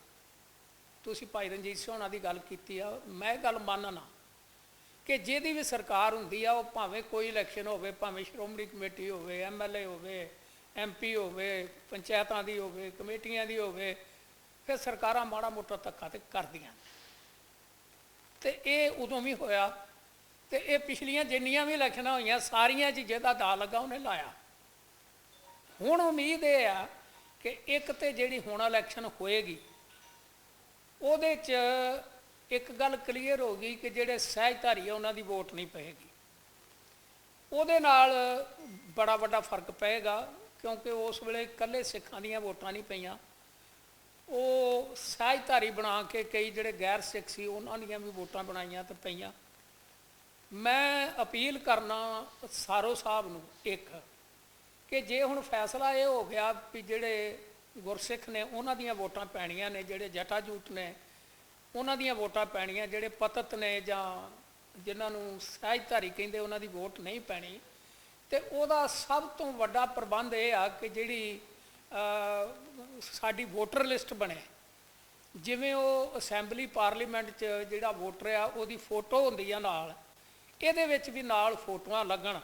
ਤੁਸੀਂ ਭਾਈ ਰਣਜੀਤ ਸਿੰਘ ਹੋਣਾ ਦੀ ਗੱਲ ਕੀਤੀ ਆ, ਮੈਂ ਇਹ ਗੱਲ ਮੰਨਣਾ ਕਿ ਜਿਹਦੀ ਵੀ ਸਰਕਾਰ ਹੁੰਦੀ ਆ, ਉਹ ਭਾਵੇਂ ਕੋਈ ਇਲੈਕਸ਼ਨ ਹੋਵੇ, ਭਾਵੇਂ ਸ਼੍ਰੋਮਣੀ ਕਮੇਟੀ ਹੋਵੇ, MLA ਹੋਵੇ, MP ਹੋਵੇ, ਪੰਚਾਇਤਾਂ ਦੀ ਹੋਵੇ, ਕਮੇਟੀਆਂ ਦੀ ਹੋਵੇ, ਫਿਰ ਸਰਕਾਰਾਂ ਮਾੜਾ ਮੋਟਾ ਧੱਕਾ ਤੇ ਕਰਦੀਆਂ। ਤੇ ਇਹ ਉਦੋਂ ਵੀ ਹੋਇਆ, ਤੇ ਇਹ ਪਿਛਲੀਆਂ ਜਿੰਨੀਆਂ ਵੀ ਇਲੈਕਸ਼ਨਾਂ ਹੋਈਆਂ ਸਾਰੀਆਂ 'ਚ ਜਿਹਦਾ ਦਾ ਲੱਗਾ ਉਹਨੇ ਲਾਇਆ। ਹੁਣ ਉਮੀਦ ਇਹ ਆ ਕਿ ਇੱਕ ਤੇ ਜਿਹੜੀ ਹੁਣ ਇਲੈਕਸ਼ਨ ਹੋਏਗੀ ਉਹਦੇ 'ਚ ਇੱਕ ਗੱਲ ਕਲੀਅਰ ਹੋ ਗਈ ਕਿ ਜਿਹੜੇ ਸਹਿਜਧਾਰੀ ਆ ਉਹਨਾਂ ਦੀ ਵੋਟ ਨਹੀਂ ਪਏਗੀ। ਉਹਦੇ ਨਾਲ ਬੜਾ ਵੱਡਾ ਫਰਕ ਪਏਗਾ, ਕਿਉਂਕਿ ਉਸ ਵੇਲੇ ਇਕੱਲੇ ਸਿੱਖਾਂ ਦੀਆਂ ਵੋਟਾਂ ਨਹੀਂ ਪਈਆਂ, ਉਹ ਸਹਿਜਧਾਰੀ ਬਣਾ ਕੇ ਕਈ ਜਿਹੜੇ ਗੈਰ ਸਿੱਖ ਸੀ ਉਹਨਾਂ ਦੀਆਂ ਵੀ ਵੋਟਾਂ ਬਣਾਈਆਂ ਤੇ ਪਈਆਂ। ਮੈਂ ਅਪੀਲ ਕਰਨਾ ਸਾਰੋ ਸਾਹਿਬ ਨੂੰ ਇੱਕ, ਕਿ ਜੇ ਹੁਣ ਫੈਸਲਾ ਇਹ ਹੋ ਗਿਆ ਵੀ ਜਿਹੜੇ ਗੁਰਸਿੱਖ ਨੇ ਉਹਨਾਂ ਦੀਆਂ ਵੋਟਾਂ ਪੈਣੀਆਂ ਨੇ, ਜਿਹੜੇ ਜਟਾ ਜੂਟ ਨੇ ਉਹਨਾਂ ਦੀਆਂ ਵੋਟਾਂ ਪੈਣੀਆਂ, ਜਿਹੜੇ ਪਤਤ ਨੇ ਜਾਂ ਜਿਨ੍ਹਾਂ ਨੂੰ ਸਹਿਜਧਾਰੀ ਕਹਿੰਦੇ ਉਹਨਾਂ ਦੀ ਵੋਟ ਨਹੀਂ ਪੈਣੀ, ਤੇ ਉਹਦਾ ਸਭ ਤੋਂ ਵੱਡਾ ਪ੍ਰਬੰਧ ਇਹ ਆ ਕਿ ਜਿਹੜੀ ਸਾਡੀ ਵੋਟਰ ਲਿਸਟ ਬਣੇ। ਜਿਵੇਂ ਉਹ ਅਸੈਂਬਲੀ ਪਾਰਲੀਮੈਂਟ 'ਚ ਜਿਹੜਾ ਵੋਟਰ ਆ ਉਹਦੀ ਫੋਟੋ ਹੁੰਦੀ ਆ ਨਾਲ, ਇਹਦੇ ਵਿੱਚ ਵੀ ਨਾਲ ਫੋਟੋਆਂ ਲੱਗਣ,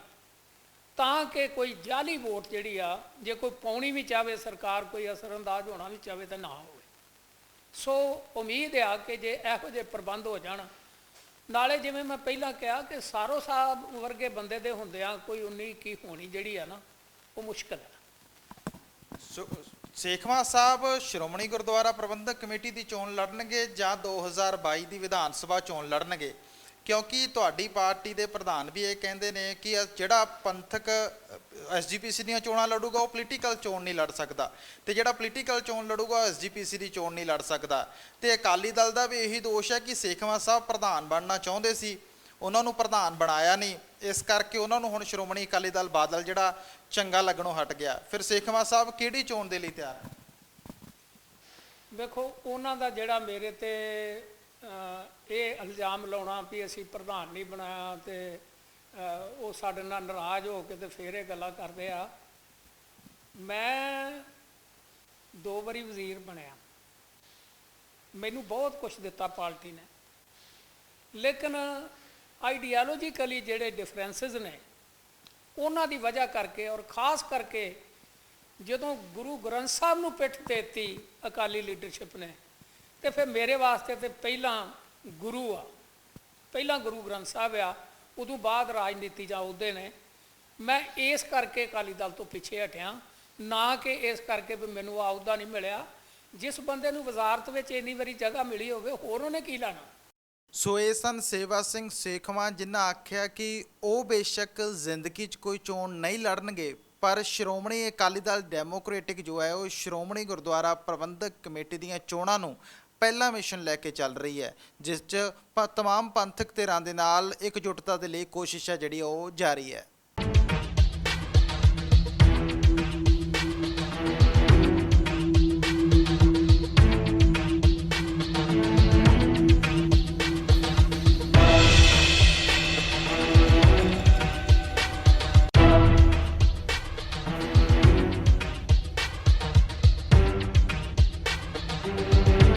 ਤਾਂ ਕਿ ਕੋਈ ਜਾਲੀ ਵੋਟ ਜਿਹੜੀ ਆ, ਜੇ ਕੋਈ ਪਾਉਣੀ ਵੀ ਚਾਹੇ ਸਰਕਾਰ, ਕੋਈ ਅਸਰਅੰਦਾਜ਼ ਹੋਣਾ ਵੀ ਚਾਹੇ ਤਾਂ ਨਾ ਹੋਵੇ। ਸੋ ਉਮੀਦ ਆ ਕਿ ਜੇ ਇਹੋ ਜਿਹੇ ਪ੍ਰਬੰਧ ਹੋ ਜਾਣ, ਨਾਲੇ ਜਿਵੇਂ ਮੈਂ ਪਹਿਲਾਂ ਕਿਹਾ ਕਿ ਸਾਰੋ ਸਾਹਿਬ ਵਰਗੇ ਬੰਦੇ ਦੇ ਹੁੰਦਿਆਂ ਕੋਈ 19-21 ਹੋਣੀ ਜਿਹੜੀ ਆ ਨਾ, ਉਹ ਮੁਸ਼ਕਲ ਹੈ। ਸੇਖਵਾਂ ਸਾਹਿਬ ਸ਼੍ਰੋਮਣੀ ਗੁਰਦੁਆਰਾ ਪ੍ਰਬੰਧਕ ਕਮੇਟੀ ਦੀ ਚੋਣ ਲੜਨਗੇ ਜਾਂ 2022 ਦੀ ਵਿਧਾਨ ਸਭਾ ਚੋਣ ਲੜਨਗੇ? ਕਿਉਂਕਿ ਤੁਹਾਡੀ ਪਾਰਟੀ ਦੇ ਪ੍ਰਧਾਨ ਵੀ ਇਹ ਕਹਿੰਦੇ ਨੇ ਕਿ ਜਿਹੜਾ ਪੰਥਕ SGPC ਦੀਆਂ ਚੋਣਾਂ ਲੜੂਗਾ ਉਹ ਪੋਲੀਟੀਕਲ ਚੋਣ ਨਹੀਂ ਲੜ ਸਕਦਾ, ਤੇ ਜਿਹੜਾ ਪੋਲੀਟੀਕਲ ਚੋਣ ਲੜੂਗਾ ਉਹ SGPC ਦੀ ਚੋਣ ਨਹੀਂ ਲੜ ਸਕਦਾ। ਤੇ ਅਕਾਲੀ ਦਲ ਦਾ ਵੀ ਇਹੀ ਦੋਸ਼ ਹੈ ਕਿ ਸੇਖਵਾਂ ਸਾਹਿਬ ਪ੍ਰਧਾਨ ਬਣਨਾ ਚਾਹੁੰਦੇ ਸੀ, ਉਹਨਾਂ ਨੂੰ ਪ੍ਰਧਾਨ ਬਣਾਇਆ ਨਹੀਂ, ਇਸ ਕਰਕੇ ਉਹਨਾਂ ਨੂੰ ਹੁਣ ਸ਼੍ਰੋਮਣੀ ਅਕਾਲੀ ਦਲ ਬਾਦਲ ਜਿਹੜਾ ਚੰਗਾ ਲੱਗਣੋਂ ਹਟ ਗਿਆ। ਫਿਰ ਸੇਖਵਾਂ ਸਾਹਿਬ ਕਿਹੜੀ ਚੋਣ ਦੇ ਲਈ ਤਿਆਰ ਹੈ? ਵੇਖੋ, ਉਹਨਾਂ ਦਾ ਜਿਹੜਾ ਮੇਰੇ ਤੇ ਇਹ ਇਲਜ਼ਾਮ ਲਾਉਣਾ ਵੀ ਅਸੀਂ ਪ੍ਰਧਾਨ ਨਹੀਂ ਬਣਾਇਆ ਤੇ ਉਹ ਸਾਡੇ ਨਾਲ ਨਾਰਾਜ਼ ਹੋ ਕੇ ਤੇ ਫਿਰ ਇਹ ਗੱਲਾਂ ਕਰਦੇ ਆ। ਮੈਂ 2 ਵਾਰੀ ਵਜ਼ੀਰ ਬਣਿਆ, ਮੈਨੂੰ ਬਹੁਤ ਕੁਛ ਦਿੱਤਾ ਪਾਰਟੀ ਨੇ, ਲੇਕਿਨ ਆਈਡੀਆਲੋਜੀਕਲੀ ਜਿਹੜੇ ਡਿਫਰੈਂਸਿਸ ਨੇ ਉਹਨਾਂ ਦੀ ਵਜ੍ਹਾ ਕਰਕੇ, ਔਰ ਖ਼ਾਸ ਕਰਕੇ ਜਦੋਂ ਗੁਰੂ ਗ੍ਰੰਥ ਸਾਹਿਬ ਨੂੰ ਪਿੱਠ ਦੇਤੀ ਅਕਾਲੀ ਲੀਡਰਸ਼ਿਪ ਨੇ, ਤੇ ਫਿਰ ਮੇਰੇ ਵਾਸਤੇ ਤੇ ਪਹਿਲਾਂ ਗੁਰੂ ਆ, ਪਹਿਲਾਂ ਗੁਰੂ ਗ੍ਰੰਥ ਸਾਹਿਬ ਆ, ਉਦੋਂ ਬਾਅਦ ਰਾਜਨੀਤੀ ਜਾਂ ਅਹੁਦੇ ਨੇ। ਮੈਂ ਇਸ ਕਰਕੇ ਅਕਾਲੀ ਦਲ ਤੋਂ ਪਿੱਛੇ ਹਟਿਆ, ਨਾ ਕਿ ਇਸ ਕਰਕੇ ਵੀ ਮੈਨੂੰ ਆਹ ਅਹੁਦਾ ਨਹੀਂ ਮਿਲਿਆ। ਜਿਸ ਬੰਦੇ ਨੂੰ ਵਜ਼ਾਰਤ ਵਿੱਚ ਇੰਨੀ ਵਾਰੀ ਜਗ੍ਹਾ ਮਿਲੀ ਹੋਵੇ, ਹੋਰ ਉਹਨੇ ਕੀ ਲੈਣਾ। ਸੋ ਇਹ ਸਨ ਸੇਵਾ ਸਿੰਘ ਸੇਖਵਾਂ, ਜਿਨ੍ਹਾਂ ਆਖਿਆ ਕਿ ਉਹ ਬੇਸ਼ੱਕ ਜ਼ਿੰਦਗੀ 'ਚ ਕੋਈ ਚੋਣ ਨਹੀਂ ਲੜਨਗੇ, ਪਰ ਸ਼੍ਰੋਮਣੀ ਅਕਾਲੀ ਦਲ ਡੈਮੋਕ੍ਰੈਟਿਕ ਜੋ ਹੈ ਉਹ ਸ਼੍ਰੋਮਣੀ ਗੁਰਦੁਆਰਾ ਪ੍ਰਬੰਧਕ ਕਮੇਟੀ ਦੀਆਂ ਚੋਣਾਂ ਨੂੰ ਪਹਿਲਾ ਮਿਸ਼ਨ ਲੈ ਕੇ ਚੱਲ ਰਹੀ ਹੈ, ਜਿਸ 'ਚ ਤਮਾਮ ਪੰਥਕ ਧਿਰਾਂ ਦੇ ਨਾਲ ਇਕਜੁੱਟਤਾ ਦੇ ਲਈ ਕੋਸ਼ਿਸ਼ ਹੈ ਜਿਹੜੀ ਉਹ ਜਾਰੀ ਹੈ।